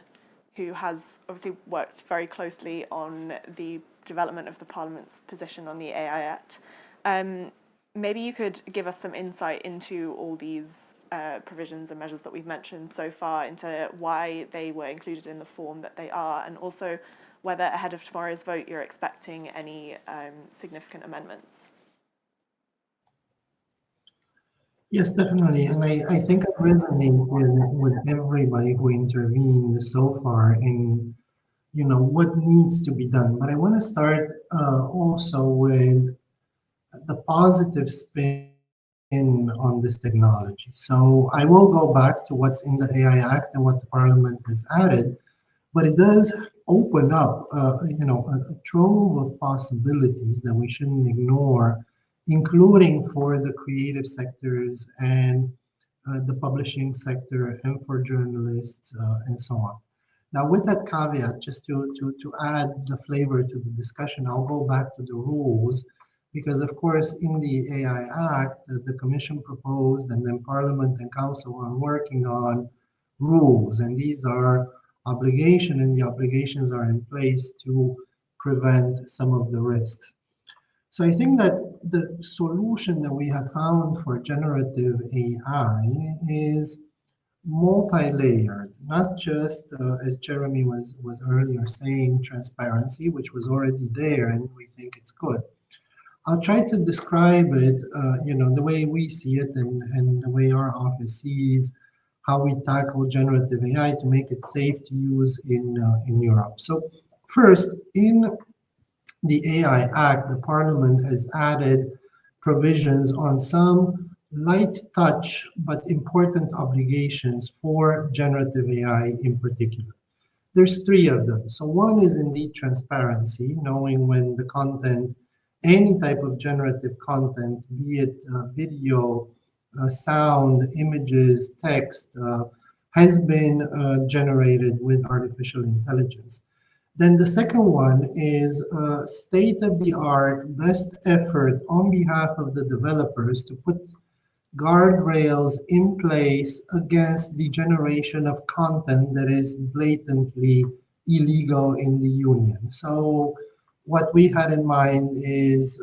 who has obviously worked very closely on the development of the Parliament's position on the AI Act, maybe you could give us some insight into all these provisions and measures that we've mentioned so far, into why they were included in the form that they are, and also whether ahead of tomorrow's vote you're expecting any significant amendments. Yes, definitely. And I think I resonate with everybody who intervened so far in, what needs to be done. But I want to start also with the positive spin on this technology. So I will go back to what's in the AI Act and what the Parliament has added, but it does open up, a trove of possibilities that we shouldn't ignore, including for the creative sectors and the publishing sector and for journalists and so on. Now, with that caveat, just to add the flavor to the discussion, I'll go back to the rules, because of course in the AI Act, the Commission proposed and then Parliament and Council are working on rules, and these are obligation, and the obligations are in place to prevent some of the risks. So I think that the solution that we have found for generative AI is multi-layered. not just, as Jeremy was earlier saying, transparency, which was already there, and we think it's good. I'll try to describe it, the way we see it and the way our office sees how we tackle generative AI to make it safe to use in Europe. So first, in the AI Act, the Parliament has added provisions on some light touch but important obligations for generative AI in particular. There's three of them. So one is indeed transparency, knowing when the content, any type of generative content, be it video, sound, images, text, has been generated with artificial intelligence. Then the second one is state-of-the-art, best effort on behalf of the developers to put guardrails in place against the generation of content that is blatantly illegal in the union. So what we had in mind is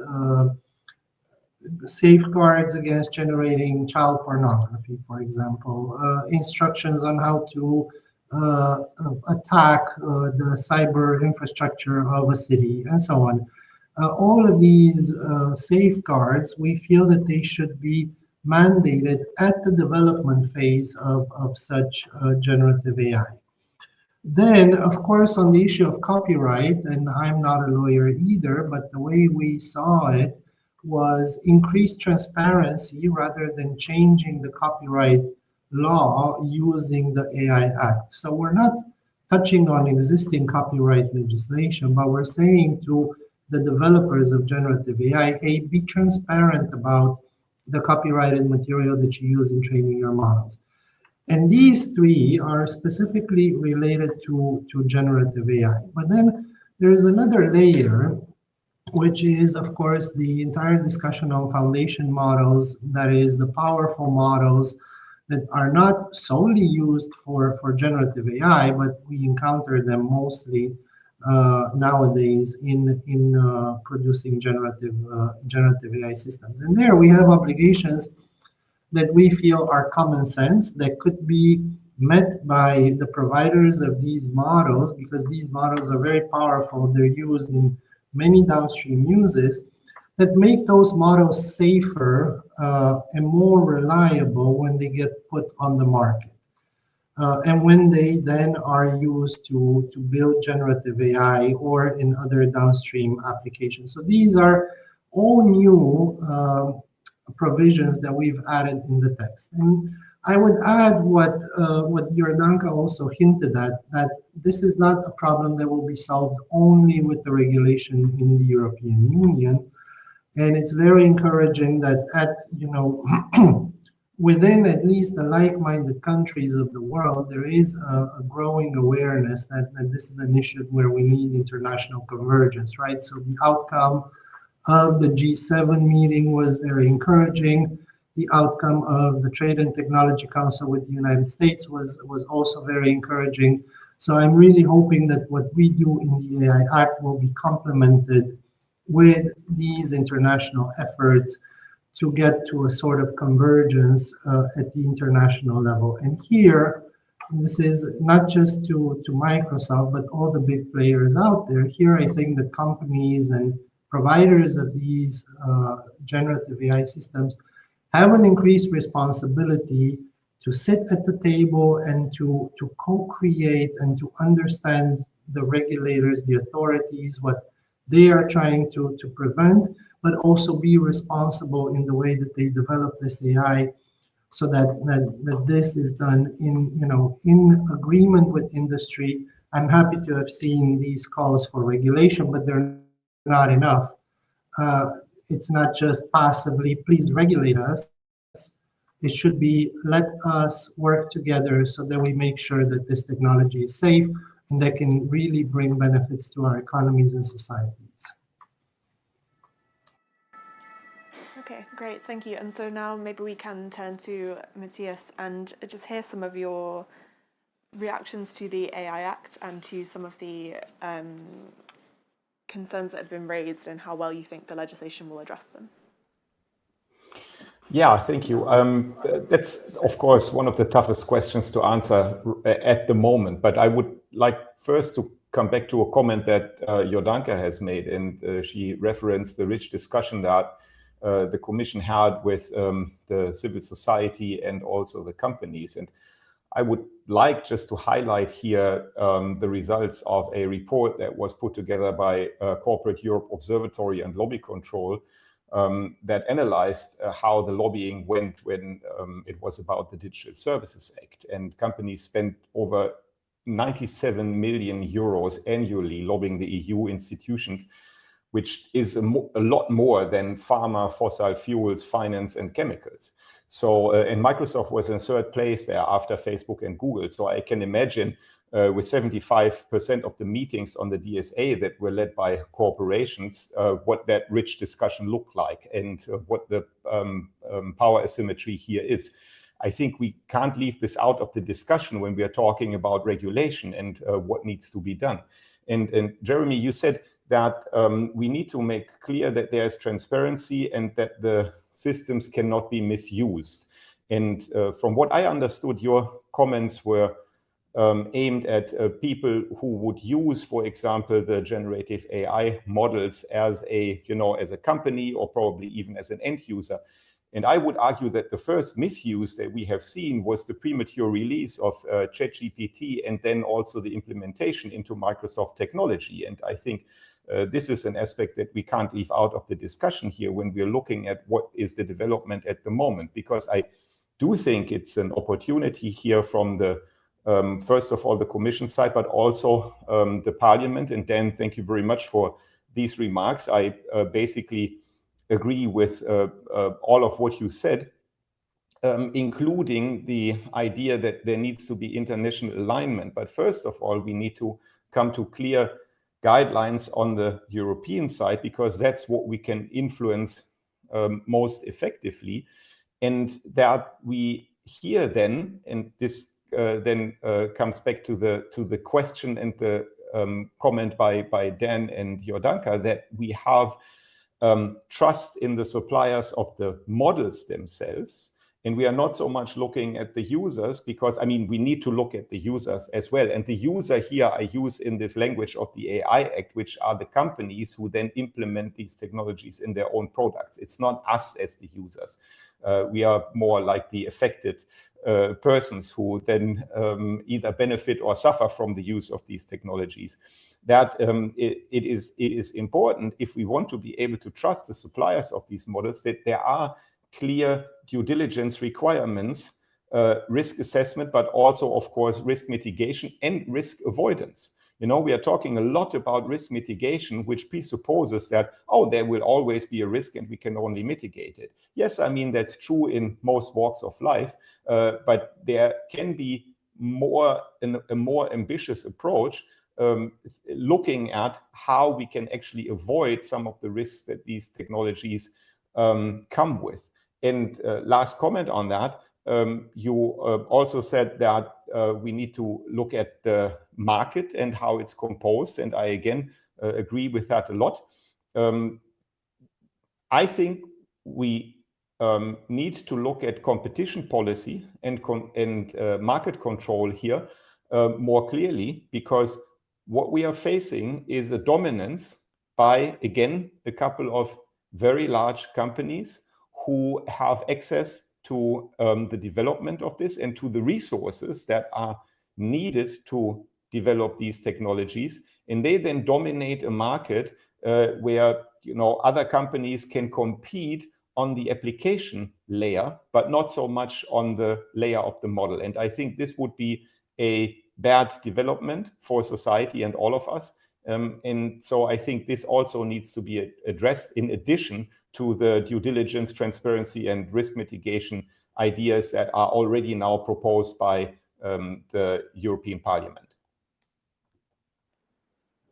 safeguards against generating child pornography, for example, instructions on how to attack the cyber infrastructure of a city, and so on. All of these safeguards, we feel that they should be mandated at the development phase of such generative AI. Then, of course, on the issue of copyright, and I'm not a lawyer either, but the way we saw it was increased transparency rather than changing the copyright law using the AI Act. So we're not touching on existing copyright legislation, but we're saying to the developers of generative AI, hey, be transparent about the copyrighted material that you use in training your models. And these three are specifically related to generative AI. But then there is another layer, which is, of course, the entire discussion on foundation models, that is the powerful models that are not solely used for generative AI, but we encounter them mostly nowadays in producing generative AI systems. And there we have obligations that we feel are common sense, that could be met by the providers of these models, because these models are very powerful. They're used in many downstream uses, that make those models safer and more reliable when they get put on the market. And when they then are used to build generative AI or in other downstream applications. So these are all new provisions that we've added in the text. And I would add what Jordanka also hinted at, that this is not a problem that will be solved only with the regulation in the European Union. And it's very encouraging that within at least the like-minded countries of the world, there is a growing awareness that this is an issue where we need international convergence, right? So the outcome of the G7 meeting was very encouraging. The outcome of the Trade and Technology Council with the United States was also very encouraging. So I'm really hoping that what we do in the AI Act will be complemented with these international efforts to get to a sort of convergence at the international level. And here, this is not just to Microsoft, but all the big players out there. Here, I think that companies and providers of these generative AI systems have an increased responsibility to sit at the table and to co-create and to understand the regulators, the authorities, what they are trying to prevent, but also be responsible in the way that they develop this AI, so that this is done in agreement with industry. I'm happy to have seen these calls for regulation, but they're not enough. It's not just passively, please regulate us. It should be, let us work together so that we make sure that this technology is safe and that can really bring benefits to our economies and societies. Okay, great, thank you. And so now maybe we can turn to Matthias and just hear some of your reactions to the AI Act and to some of the concerns that have been raised and how well you think the legislation will address them. Yeah, thank you. That's, of course, one of the toughest questions to answer at the moment. But I would like first to come back to a comment that Jordanka has made, and she referenced the rich discussion that the Commission had with the civil society and also the companies. And I would like just to highlight here the results of a report that was put together by Corporate Europe Observatory and Lobby Control that analyzed how the lobbying went when it was about the Digital Services Act. And companies spent over 97 million euros annually lobbying the EU institutions, which is a lot more than pharma, fossil fuels, finance, and chemicals. So, and Microsoft was in third place there after Facebook and Google. So I can imagine with 75% of the meetings on the DSA that were led by corporations, what that rich discussion looked like and what the power asymmetry here is. I think we can't leave this out of the discussion when we are talking about regulation and what needs to be done. And Jeremy, you said that we need to make clear that there is transparency and that the systems cannot be misused. And from what I understood, your comments were aimed at people who would use, for example, the generative AI models as a, as a company or probably even as an end user. And I would argue that the first misuse that we have seen was the premature release of ChatGPT and then also the implementation into Microsoft technology. And I think this is an aspect that we can't leave out of the discussion here when we're looking at what is the development at the moment, because I do think it's an opportunity here from the first of all, the Commission side, but also the Parliament. And Dan, thank you very much for these remarks. I basically agree with all of what you said, including the idea that there needs to be international alignment. But first of all, we need to come to clear guidelines on the European side, because that's what we can influence most effectively. And that we hear then, and this then comes back to the question and the comment by Dan and Jordanka, that we have trust in the suppliers of the models themselves. And we are not so much looking at the users, because, I mean, we need to look at the users as well. And the user here I use in this language of the AI Act, which are the companies who then implement these technologies in their own products. It's not us as the users. We are more like the affected persons who then either benefit or suffer from the use of these technologies. That it is important, if we want to be able to trust the suppliers of these models, that there are clear due diligence requirements, risk assessment, but also, of course, risk mitigation and risk avoidance. We are talking a lot about risk mitigation, which presupposes that, there will always be a risk and we can only mitigate it. Yes, I mean, that's true in most walks of life, but there can be a more ambitious approach, looking at how we can actually avoid some of the risks that these technologies come with. And last comment on that, you also said that we need to look at the market and how it's composed. And I, again, agree with that a lot. I think we need to look at competition policy and market control here more clearly, because what we are facing is a dominance by, again, a couple of very large companies who have access to the development of this and to the resources that are needed to develop these technologies. And they then dominate a market where other companies can compete on the application layer, but not so much on the layer of the model. And I think this would be a bad development for society and all of us. And so I think this also needs to be addressed in addition to the due diligence, transparency, and risk mitigation ideas that are already now proposed by the European Parliament.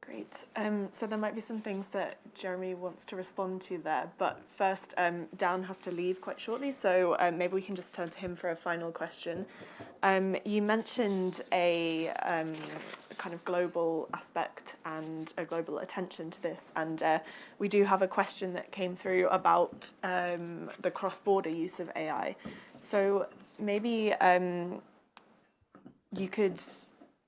Great. So there might be some things that Jeremy wants to respond to there, but first, Dan has to leave quite shortly, so maybe we can just turn to him for a final question. You mentioned a kind of global aspect and a global attention to this, and we do have a question that came through about the cross-border use of AI. So maybe you could...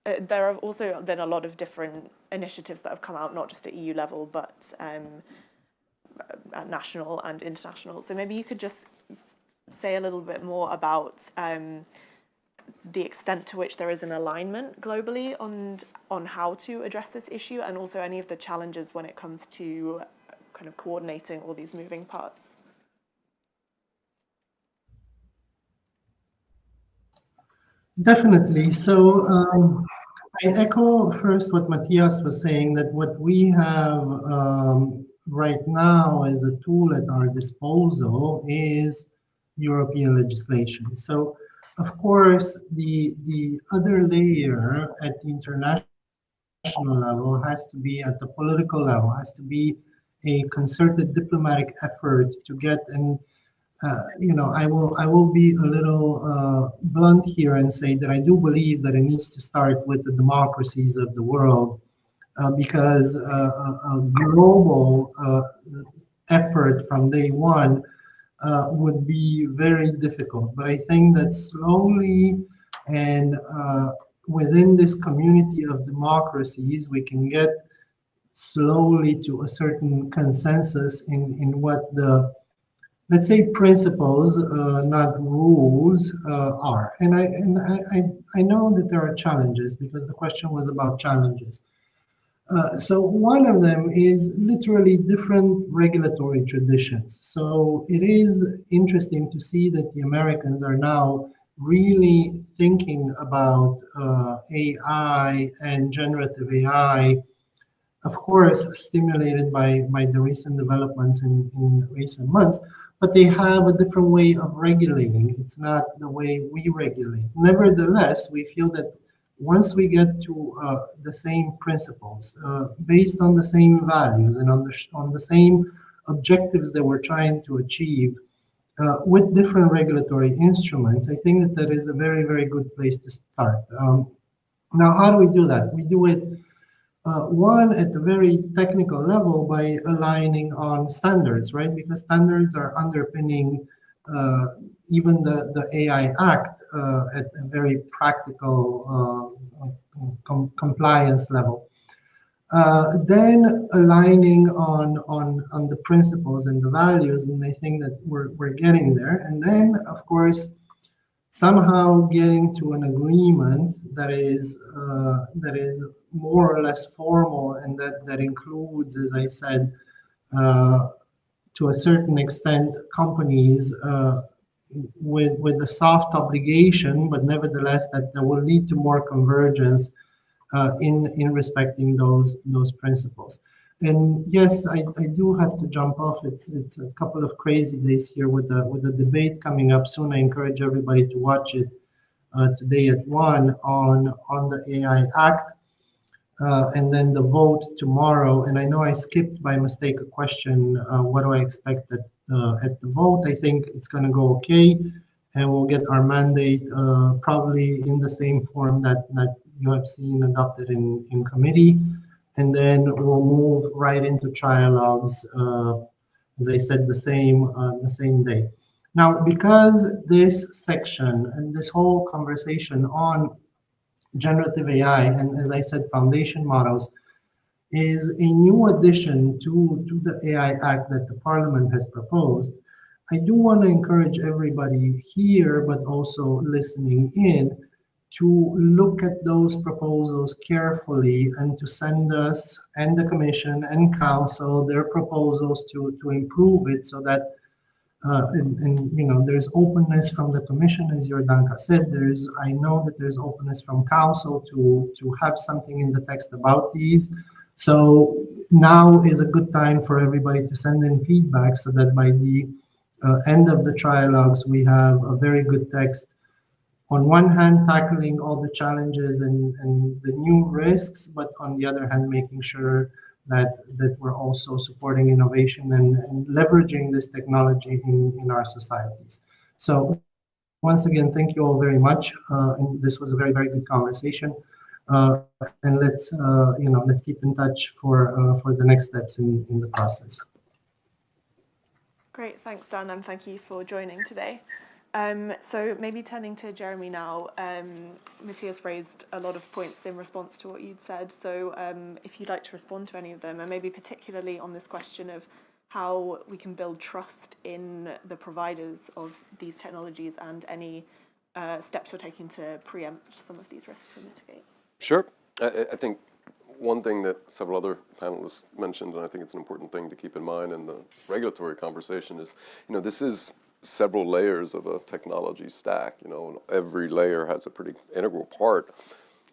there have also been a lot of different initiatives that have come out, not just at EU level, but at national and international. So maybe you could just say a little bit more about the extent to which there is an alignment globally on how to address this issue, and also any of the challenges when it comes to kind of coordinating all these moving parts. Definitely. So I echo first what Matthias was saying, that what we have right now as a tool at our disposal is European legislation. So, of course, the other layer at the international level has to be at the political level, has to be a concerted diplomatic effort to get an I will be a little blunt here and say that I do believe that it needs to start with the democracies of the world, because a global effort from day one would be very difficult. But I think that slowly and within this community of democracies, we can get slowly to a certain consensus in what the, let's say, principles, not rules, are. And I know that there are challenges, because the question was about challenges. So one of them is literally different regulatory traditions. So it is interesting to see that the Americans are now really thinking about AI and generative AI, of course, stimulated by the recent developments in recent months, but they have a different way of regulating. It's not the way we regulate. Nevertheless, we feel that once we get to the same principles, based on the same values and on the same objectives that we're trying to achieve, with different regulatory instruments, I think that that is a very, very good place to start. Now, how do we do that? We do it one, at the very technical level, by aligning on standards, right? Because standards are underpinning even the AI Act at a very practical compliance level. Then aligning on the principles and the values, and I think that we're getting there. And then, of course, somehow getting to an agreement that is more or less formal, and that includes, as I said, to a certain extent, companies with a soft obligation, but nevertheless that will lead to more convergence in respecting those principles. And yes, I do have to jump off. It's a couple of crazy days here with the debate coming up soon. I encourage everybody to watch it today at 1 on the AI Act, and then the vote tomorrow. And I know I skipped by mistake a question. What do I expect at the vote? I think it's going to go okay, and we'll get our mandate probably in the same form that you have seen adopted in committee. And then we'll move right into trialogues, as I said, the same day. Now, because this section and this whole conversation on generative AI and, as I said, foundation models is a new addition to the AI Act that the Parliament has proposed, I do want to encourage everybody here, but also listening in, to look at those proposals carefully and to send us and the Commission and Council their proposals to improve it, so that there's openness from the Commission, as Jordanka said. I know that there's openness from Council to have something in the text about these. So now is a good time for everybody to send in feedback, so that by the end of the trialogues we have a very good text on one hand, tackling all the challenges and the new risks, but on the other hand, making sure that we're also supporting innovation and leveraging this technology in our societies. So once again, thank you all very much. And this was a very, very good conversation. And let's keep in touch for the next steps in the process. Great, thanks, Dan, and thank you for joining today. So maybe turning to Jeremy now, Matthias raised a lot of points in response to what you'd said. So if you'd like to respond to any of them, and maybe particularly on this question of how we can build trust in the providers of these technologies and any steps you're taking to preempt some of these risks and mitigate. Sure. I think one thing that several other panelists mentioned, and I think it's an important thing to keep in mind in the regulatory conversation, is, this is several layers of a technology stack. Every layer has a pretty integral part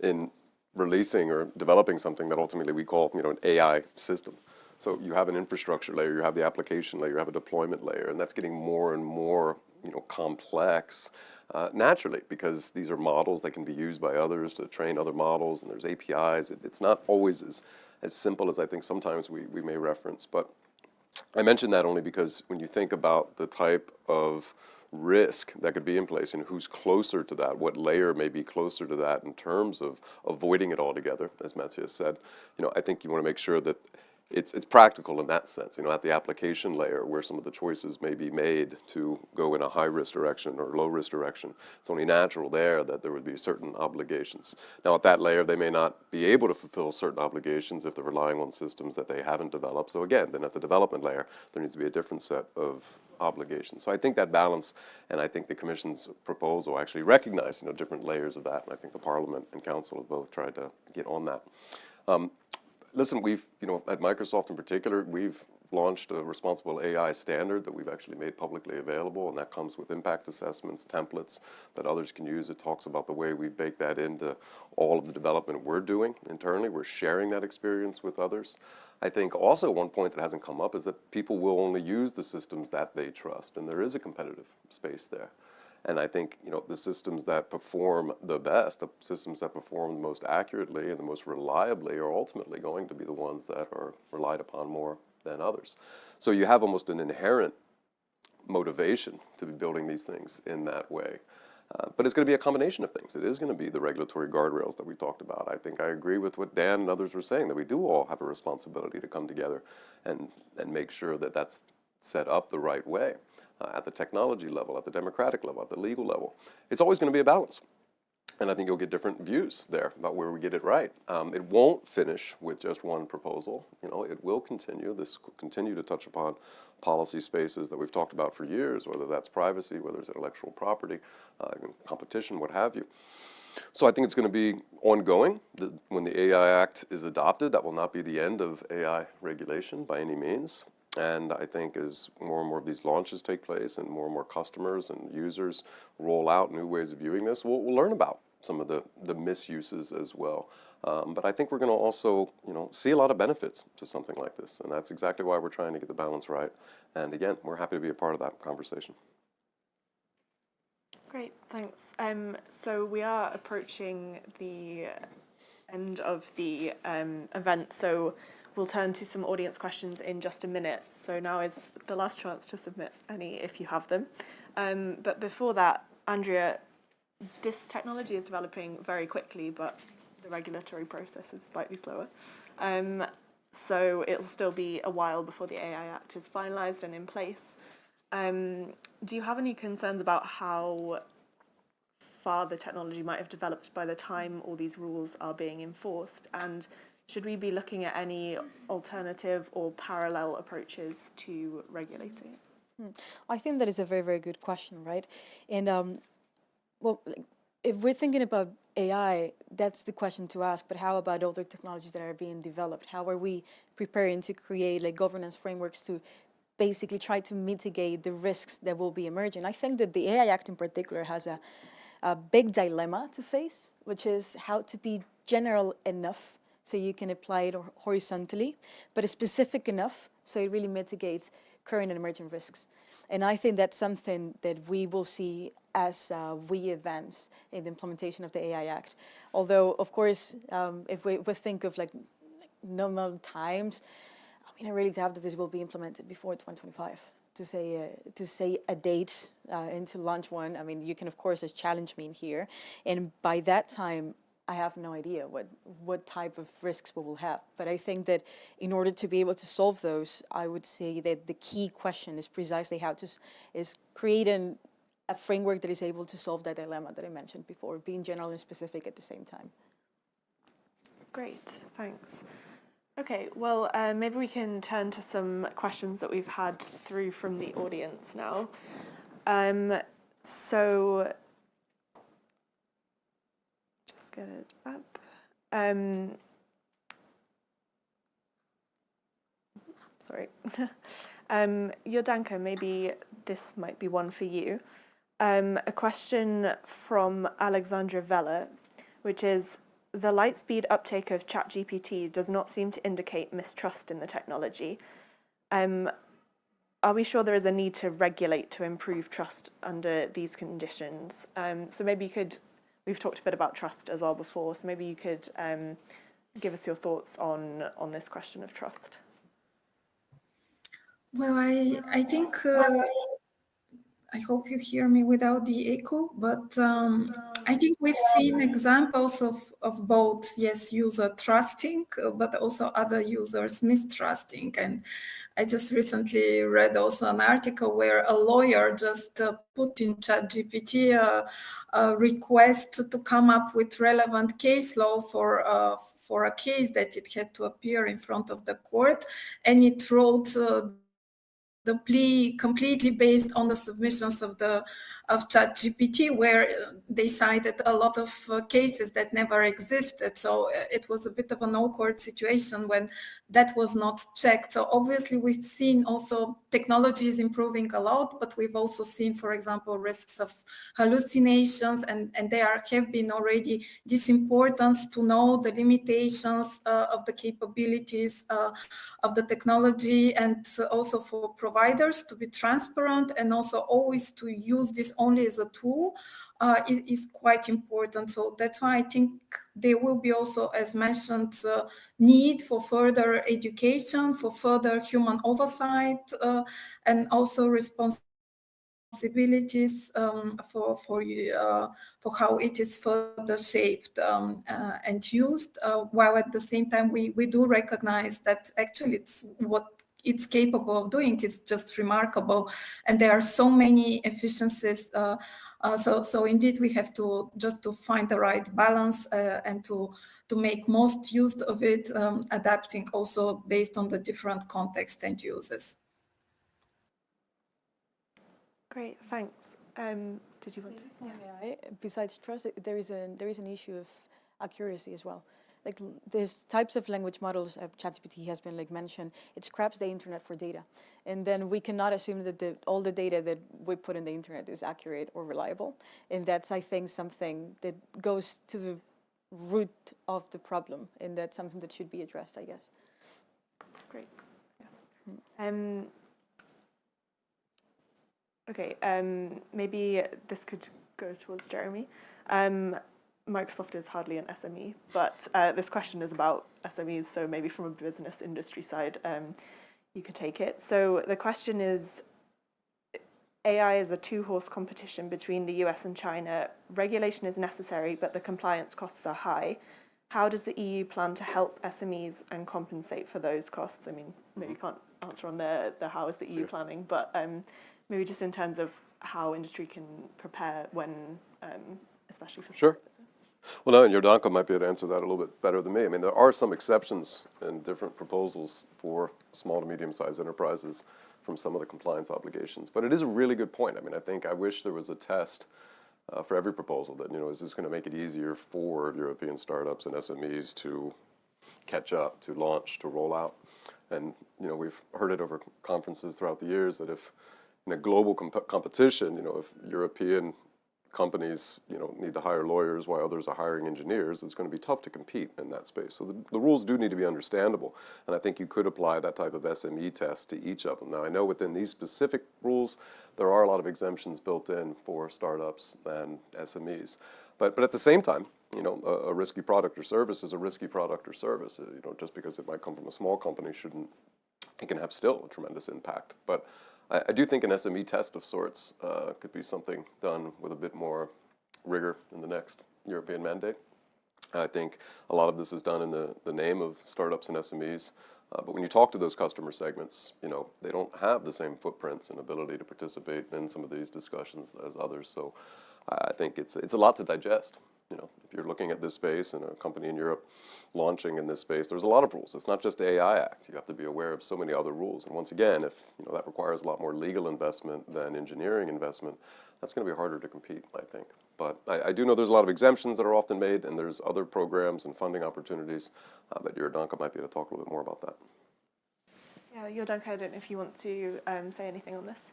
in releasing or developing something that ultimately we call, an AI system. So you have an infrastructure layer, you have the application layer, you have a deployment layer, and that's getting more and more, complex naturally, because these are models that can be used by others to train other models, and there's APIs. It's not always as simple as I think sometimes we may reference. But I mention that only because when you think about the type of risk that could be in place and who's closer to that, what layer may be closer to that in terms of avoiding it altogether, as Matthias said, I think you want to make sure that it's practical in that sense, at the application layer where some of the choices may be made to go in a high-risk direction or low-risk direction. It's only natural there that there would be certain obligations. Now, at that layer, they may not be able to fulfill certain obligations if they're relying on systems that they haven't developed. So again, then at the development layer, there needs to be a different set of obligations. So I think that balance, and I think the Commission's proposal actually recognized, different layers of that, and I think the Parliament and Council have both tried to get on that. Listen, we've, at Microsoft in particular, we've launched a responsible AI standard that we've actually made publicly available, and that comes with impact assessments, templates that others can use. It talks about the way we bake that into all of the development we're doing internally. We're sharing that experience with others. I think also one point that hasn't come up is that people will only use the systems that they trust, and there is a competitive space there. And I think, the systems that perform the best, the systems that perform the most accurately and the most reliably are ultimately going to be the ones that are relied upon more than others. So you have almost an inherent motivation to be building these things in that way. But it's going to be a combination of things. It is going to be the regulatory guardrails that we talked about. I think I agree with what Dan and others were saying, that we do all have a responsibility to come together and make sure that that's set up the right way. At the technology level, at the democratic level, at the legal level. It's always going to be a balance. And I think you'll get different views there about where we get it right. It won't finish with just one proposal. It will continue. This will continue to touch upon policy spaces that we've talked about for years, whether that's privacy, whether it's intellectual property, competition, what have you. So I think it's going to be ongoing. When the AI Act is adopted, that will not be the end of AI regulation by any means. And I think as more and more of these launches take place and more customers and users roll out new ways of viewing this, we'll learn about some of the misuses as well. But I think we're going to also, see a lot of benefits to something like this. And that's exactly why we're trying to get the balance right. And again, we're happy to be a part of that conversation. Great, thanks. So we are approaching the end of the event. So we'll turn to some audience questions in just a minute. So now is the last chance to submit any if you have them. But before that, Andrea, this technology is developing very quickly, but the regulatory process is slightly slower. So it'll still be a while before the AI Act is finalised and in place. Do you have any concerns about how far the technology might have developed by the time all these rules are being enforced? And should we be looking at any alternative or parallel approaches to regulating it? I think that is a very, very good question, right? And well, if we're thinking about AI, that's the question to ask, but how about other technologies that are being developed? How are we preparing to create governance frameworks to basically try to mitigate the risks that will be emerging? I think that the AI Act in particular has a big dilemma to face, which is how to be general enough so you can apply it horizontally, but it's specific enough so it really mitigates current and emerging risks. And I think that's something that we will see as we advance in the implementation of the AI Act. Although, of course, if we think of like normal times, I mean, I really doubt that this will be implemented before 2025. To say a date and to launch one, I mean, you can of course challenge me in here, and by that time, I have no idea what type of risks we will have. But I think that in order to be able to solve those, I would say that the key question is precisely how to create a framework that is able to solve that dilemma that I mentioned before, being general and specific at the same time. Great, thanks. Okay, well, maybe we can turn to some questions that we've had through from the audience now. So, just get it up. Sorry. Jordanka, maybe this might be one for you. A question from Alexandra Vella, which is, the light speed uptake of ChatGPT does not seem to indicate mistrust in the technology. Are we sure there is a need to regulate to improve trust under these conditions? So maybe you could, we've talked a bit about trust as well before, so maybe you could give us your thoughts on this question of trust. Well, I think, I hope you hear me without the echo, but I think we've seen examples of both, yes, user trusting, but also other users mistrusting. And I just recently read also an article where a lawyer just put in ChatGPT a request to come up with relevant case law for a case that it had to appear in front of the court, and it wrote the plea completely based on the submissions of ChatGPT, where they cited a lot of cases that never existed. So it was a bit of an awkward situation when that was not checked. So obviously we've seen also technology is improving a lot, but we've also seen, for example, risks of hallucinations, and there have been already this importance to know the limitations of the capabilities of the technology, and also for providers to be transparent and also always to use this only as a tool is quite important. So that's why I think there will be also, as mentioned, need for further education, for further human oversight, and also responsibilities for how it is further shaped and used, while at the same time we do recognize that actually what it's capable of doing is just remarkable, and there are so many efficiencies. So indeed we have to find the right balance and to make most use of it, adapting also based on the different context and uses. Great, thanks. Did you want to? Yeah. Besides trust, there is an issue of accuracy as well. Like there's types of language models, ChatGPT has been like mentioned, it scraps the internet for data. And then we cannot assume that all the data that we put in the internet is accurate or reliable. And that's, I think, something that goes to the root of the problem. And that's something that should be addressed, I guess. Great. Yeah. Okay, maybe this could go towards Jeremy. Microsoft is hardly an SME, but this question is about SMEs, so maybe from a business industry side, you could take it. So the question is, AI is a two-horse competition between the US and China. Regulation is necessary, but the compliance costs are high. How does the EU plan to help SMEs and compensate for those costs? I mean, maybe you can't answer on the how is the EU planning, but maybe just in terms of how industry can prepare when, especially for sure. Business. Well, no, and Jordanka might be able to answer that a little bit better than me. I mean, there are some exceptions in different proposals for small to medium-sized enterprises from some of the compliance obligations. But it is a really good point. I mean, I wish there was a test for every proposal that, is this going to make it easier for European startups and SMEs to catch up, to launch, to roll out? And, we've heard it over conferences throughout the years that if in a global competition, if European companies, need to hire lawyers while others are hiring engineers, it's going to be tough to compete in that space. So the rules do need to be understandable. And I think you could apply that type of SME test to each of them. Now, I know within these specific rules, there are a lot of exemptions built in for startups and SMEs. But at the same time, a risky product or service is a risky product or service. Just because it might come from a small company it can have still a tremendous impact. But I do think an SME test of sorts could be something done with a bit more rigor in the next European mandate. I think a lot of this is done in the name of startups and SMEs. But when you talk to those customer segments, they don't have the same footprints and ability to participate in some of these discussions as others. So I think it's a lot to digest. If you're looking at this space and a company in Europe launching in this space, there's a lot of rules. It's not just the AI Act. You have to be aware of so many other rules. And once again, if that requires a lot more legal investment than engineering investment, that's going to be harder to compete, I think. But I do know there's a lot of exemptions that are often made, and there's other programs and funding opportunities. But Jordanka might be able to talk a little bit more about that. Yeah, Jordanka, I don't know if you want to say anything on this.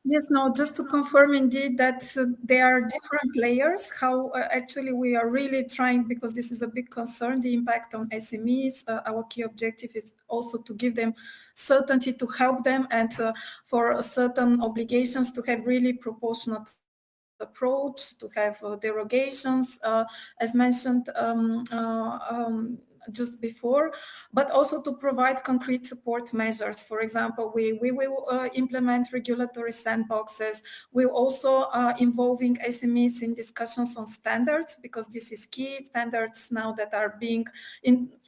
Yes, no, just to confirm indeed that there are different layers, how actually we are really trying, because this is a big concern, the impact on SMEs. Our key objective is also to give them certainty, to help them, and for certain obligations to have really proportionate approach, to have derogations, as mentioned just before, but also to provide concrete support measures. For example, we will implement regulatory sandboxes. We're also involving SMEs in discussions on standards, because this is key. Standards now that are being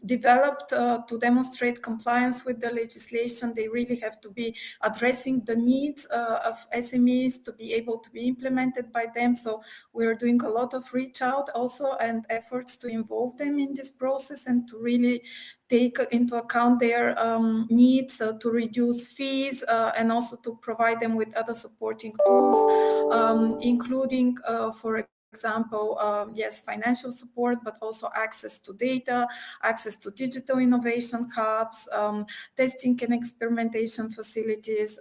developed to demonstrate compliance with the legislation, they really have to be addressing the needs of SMEs to be able to be implemented by them. So we're doing a lot of reach out also and efforts to involve them in this process and to really take into account their needs, to reduce fees, and also to provide them with other supporting tools, including, for example, yes, financial support, but also access to data, access to digital innovation hubs, testing and experimentation facilities.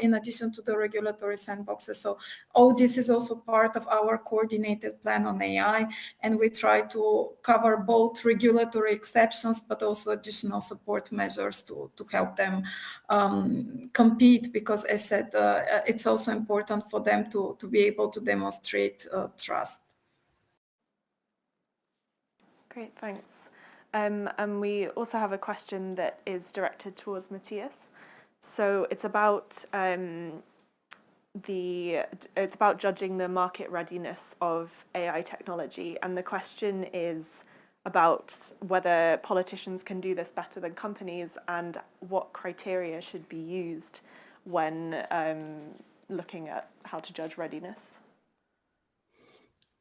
In addition to the regulatory sandboxes. So all this is also part of our coordinated plan on AI, and we try to cover both regulatory exceptions, but also additional support measures to help them compete, because as said, it's also important for them to be able to demonstrate trust. Great, thanks. And we also have a question that is directed towards Matthias. So it's about judging the market readiness of AI technology, and the question is about whether politicians can do this better than companies, and what criteria should be used when looking at how to judge readiness.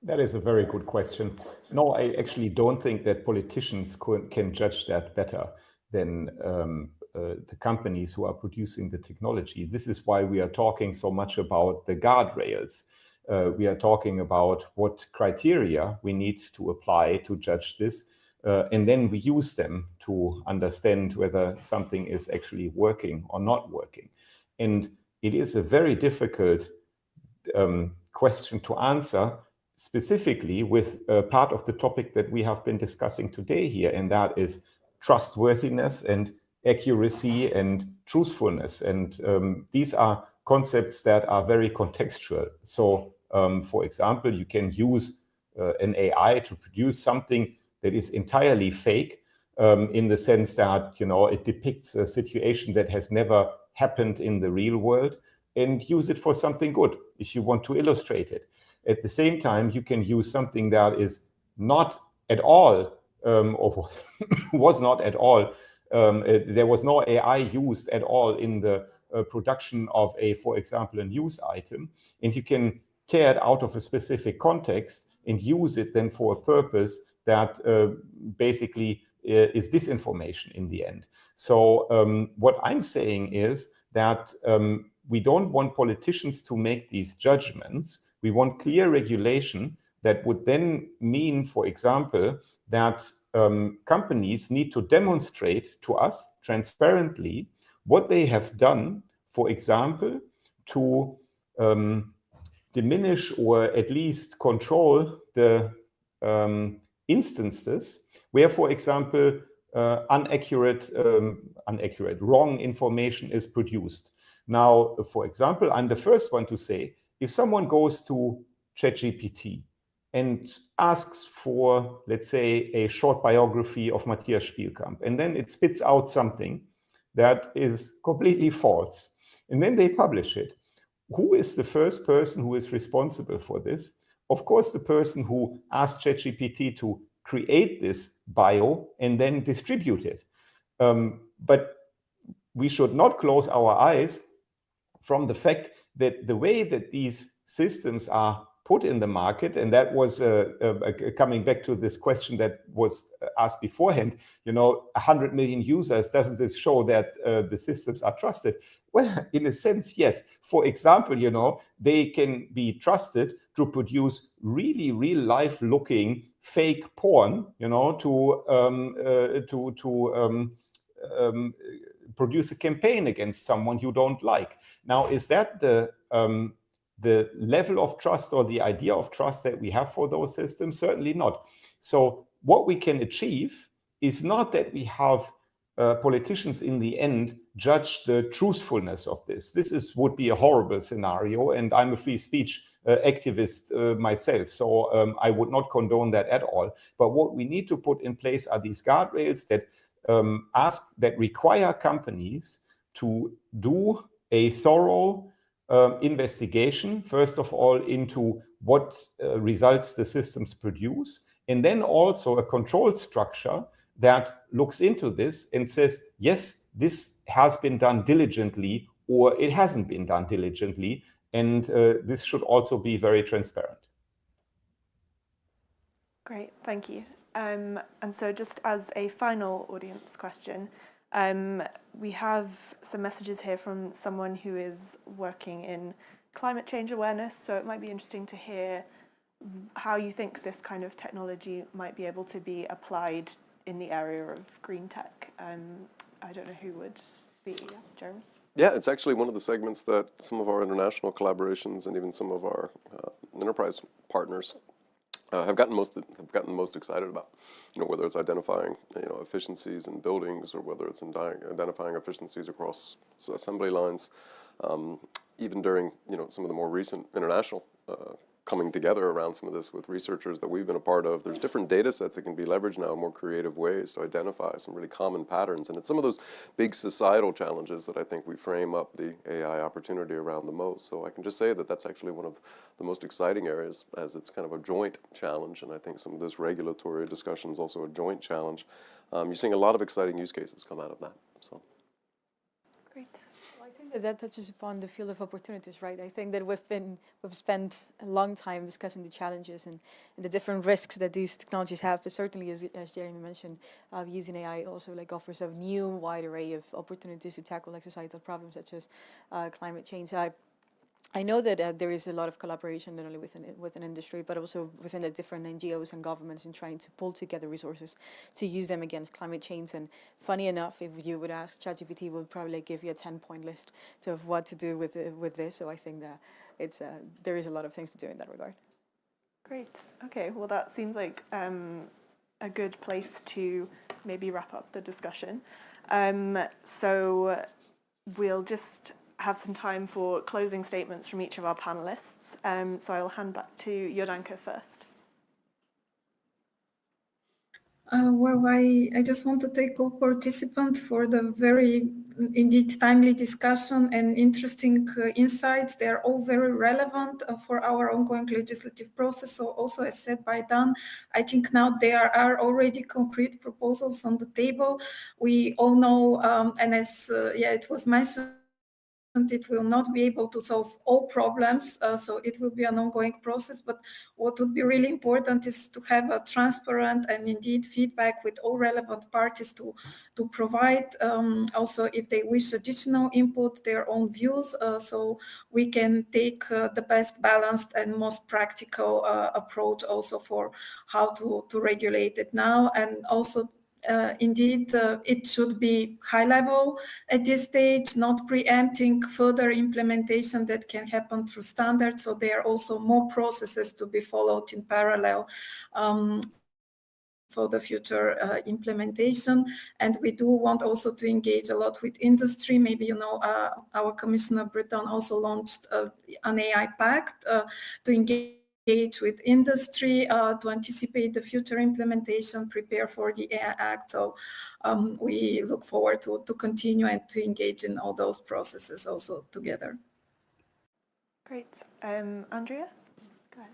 That is a very good question. No, I actually don't think that politicians can judge that better than the companies who are producing the technology. This is why we are talking so much about the guardrails. We are talking about what criteria we need to apply to judge this, and then we use them to understand whether something is actually working or not working. And it is a very difficult question to answer, specifically with part of the topic that we have been discussing today here, and that is trustworthiness and accuracy and truthfulness. And these are concepts that are very contextual. So, for example, you can use an AI to produce something that is entirely fake, in the sense that, it depicts a situation that has never happened in the real world, and use it for something good if you want to illustrate it. At the same time, you can use something that is not at all, or was not at all, there was no AI used at all in the production of for example, a news item, and you can tear it out of a specific context and use it then for a purpose that basically is disinformation in the end. So what I'm saying is that we don't want politicians to make these judgments. We want clear regulation that would then mean, for example, that companies need to demonstrate to us transparently what they have done, for example, to diminish or at least control the instances where, for example, wrong information is produced. Now, for example, I'm the first one to say, if someone goes to ChatGPT and asks for, let's say, a short biography of Matthias Spielkamp, and then it spits out something that is completely false, and then they publish it, who is the first person who is responsible for this? Of course, the person who asked ChatGPT to create this bio and then distribute it. But we should not close our eyes from the fact that the way that these systems are put in the market, and that was coming back to this question that was asked beforehand, 100 million users, doesn't this show that the systems are trusted? Well, in a sense, yes. For example, they can be trusted to produce really real life looking fake porn, to produce a campaign against someone you don't like. Now, is that the level of trust or the idea of trust that we have for those systems? Certainly not. So what we can achieve is not that we have politicians in the end judge the truthfulness of this. This would be a horrible scenario, and I'm a free speech activist myself, so I would not condone that at all. But what we need to put in place are these guardrails that require companies to do a thorough investigation, first of all, into what results the systems produce, and then also a control structure that looks into this and says, yes, this has been done diligently, or it hasn't been done diligently, and this should also be very transparent. Great, thank you. And so just as a final audience question, we have some messages here from someone who is working in climate change awareness, so it might be interesting to hear how you think this kind of technology might be able to be applied in the area of green tech. I don't know who would be, Jeremy? Yeah, it's actually one of the segments that some of our international collaborations and even some of our enterprise partners have gotten most excited about. Whether it's identifying efficiencies in buildings, or whether it's identifying efficiencies across assembly lines, even during some of the more recent international coming together around some of this with researchers that we've been a part of. There's different data sets that can be leveraged now in more creative ways to identify some really common patterns. And it's some of those big societal challenges that I think we frame up the AI opportunity around the most. So I can just say that that's actually one of the most exciting areas, as it's kind of a joint challenge. And I think some of this regulatory discussion is also a joint challenge. You're seeing a lot of exciting use cases come out of that. So. Great. That touches upon the field of opportunities, right? I think that we've spent a long time discussing the challenges and the different risks that these technologies have. But certainly, as Jeremy mentioned, using AI also offers a new wide array of opportunities to tackle societal problems such as climate change. I know that there is a lot of collaboration not only within industry, but also within the different NGOs and governments in trying to pull together resources to use them against climate change. And funny enough, if you would ask, ChatGPT will probably give you a 10-point list of what to do with this. So I think that there is a lot of things to do in that regard. Great. Okay. Well, that seems like a good place to maybe wrap up the discussion. So we'll just have some time for closing statements from each of our panelists. So I will hand back to Jordanka first. Well, I just want to thank all participants for the very, indeed, timely discussion and interesting insights. They are all very relevant for our ongoing legislative process. So also, as said by Dan, I think now there are already concrete proposals on the table. We all know, and as it was mentioned, it will not be able to solve all problems, so it will be an ongoing process. But what would be really important is to have a transparent and indeed feedback with all relevant parties to provide also, if they wish additional input, their own views, so we can take the best balanced and most practical approach also for how to regulate it now. And also indeed, it should be high level at this stage, not preempting further implementation that can happen through standards. So there are also more processes to be followed in parallel for the future implementation. And we do want also to engage a lot with industry. Maybe, you know, our Commissioner Breton also launched an AI Pact to engage with industry to anticipate the future implementation, prepare for the AI Act. So we look forward to continue and to engage in all those processes also together. Great. Andrea, go ahead.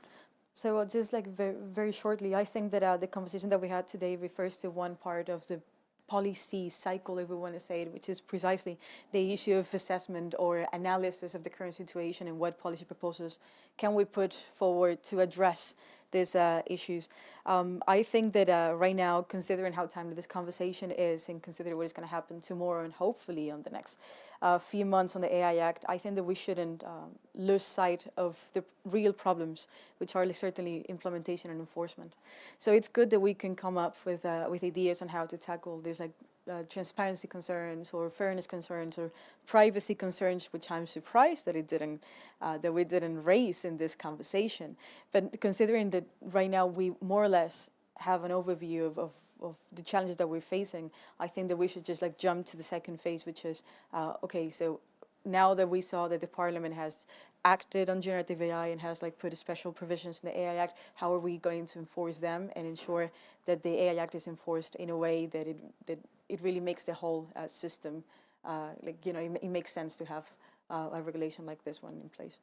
So just like very shortly, I think that the conversation that we had today refers to one part of the policy cycle, if we want to say it, which is precisely the issue of assessment or analysis of the current situation and what policy proposals can we put forward to address these issues. I think that right now, considering how timely this conversation is and considering what is going to happen tomorrow and hopefully on the next few months on the AI Act, I think that we shouldn't lose sight of the real problems, which are certainly implementation and enforcement. So it's good that we can come up with ideas on how to tackle these like transparency concerns or fairness concerns or privacy concerns, which I'm surprised that we didn't raise in this conversation. But considering that right now we more or less have an overview of the challenges that we're facing, I think that we should just like jump to the second phase, which is, okay, so now that we saw that the Parliament has acted on generative AI and has like put special provisions in the AI Act, how are we going to enforce them and ensure that the AI Act is enforced in a way that it really makes the whole system, like, you know, it makes sense to have a regulation like this one in place.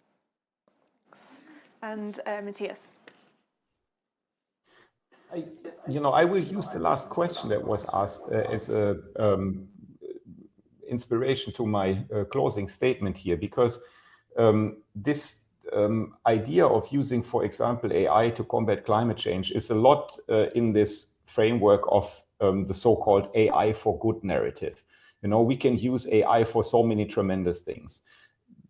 And Matthias. I will use the last question that was asked as a inspiration to my closing statement here, because this idea of using, for example, AI to combat climate change is a lot in this framework of the so-called AI for good narrative. You know, we can use AI for so many tremendous things.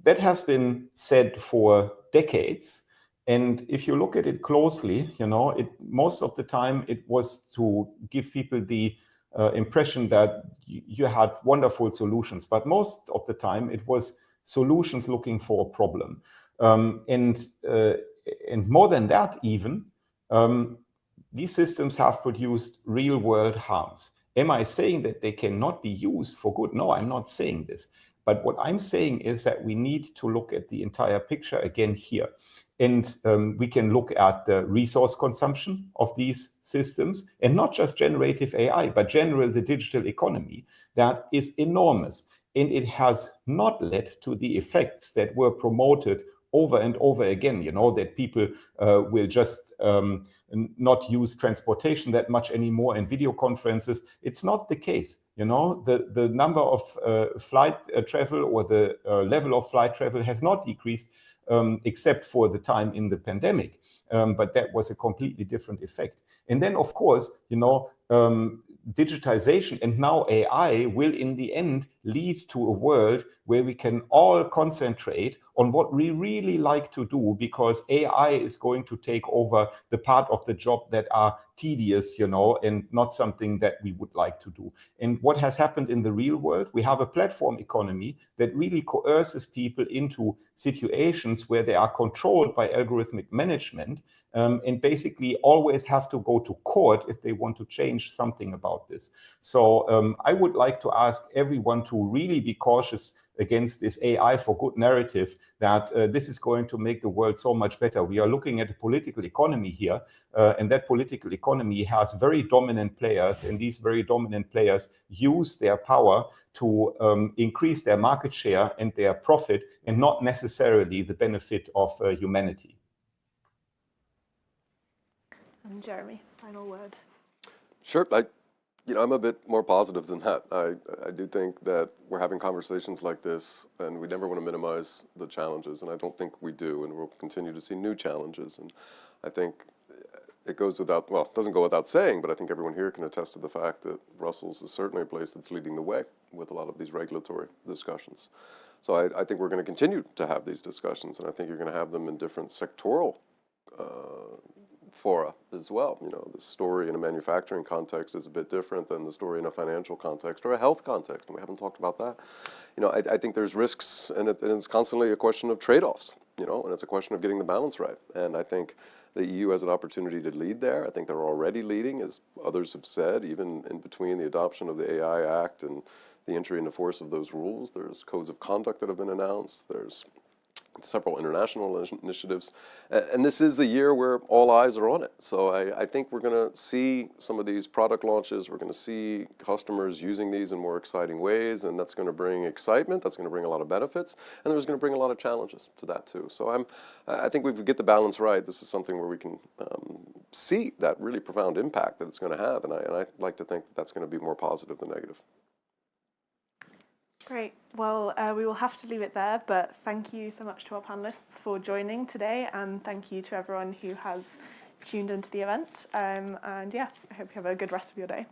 That has been said for decades. And if you look at it closely, you know, most of the time it was to give people the impression that you had wonderful solutions, but most of the time it was solutions looking for a problem. And more than that even, these systems have produced real world harms. Am I saying that they cannot be used for good? No, I'm not saying this. But what I'm saying is that we need to look at the entire picture again here. And we can look at the resource consumption of these systems, and not just generative AI, but general the digital economy. That is enormous. And it has not led to the effects that were promoted over and over again, you know, that people will just not use transportation that much anymore in video conferences. It's not the case. You know, the number of flight travel or the level of flight travel has not decreased, except for the time in the pandemic. But that was a completely different effect. And then, of course, you know, digitization and now AI will in the end lead to a world where we can all concentrate on what we really like to do, because AI is going to take over the part of the job that are tedious, you know, and not something that we would like to do. And what has happened in the real world, we have a platform economy that really coerces people into situations where they are controlled by algorithmic management, and basically always have to go to court if they want to change something about this. So I would like to ask everyone to really be cautious against this AI for good narrative that this is going to make the world so much better. We are looking at a political economy here, and that political economy has very dominant players, and these very dominant players use their power to increase their market share and their profit, and not necessarily the benefit of humanity. And Jeremy, final word. Sure. I'm a bit more positive than that. I do think that we're having conversations like this, and we never want to minimize the challenges, and I don't think we do, and we'll continue to see new challenges. And I think it goes without, well, it doesn't go without saying, but I think everyone here can attest to the fact that Brussels is certainly a place that's leading the way with a lot of these regulatory discussions. So I think we're going to continue to have these discussions, and I think you're going to have them in different sectoral fora as well. You know, the story in a manufacturing context is a bit different than the story in a financial context or a health context, and we haven't talked about that. You know, I think there's risks, and it's constantly a question of trade-offs, you know, and it's a question of getting the balance right. And I think the EU has an opportunity to lead there. I think they're already leading, as others have said, even in between the adoption of the AI Act and the entry into force of those rules. There's codes of conduct that have been announced. There's several international initiatives. And this is the year where all eyes are on it. So I think we're going to see some of these product launches. We're going to see customers using these in more exciting ways, and that's going to bring excitement. That's going to bring a lot of benefits, and there's going to bring a lot of challenges to that too. So I think if we get the balance right, this is something where we can see that really profound impact that it's going to have, and I like to think that that's going to be more positive than negative. Great. Well, we will have to leave it there, but thank you so much to our panelists for joining today, and thank you to everyone who has tuned into the event. And yeah, I hope you have a good rest of your day.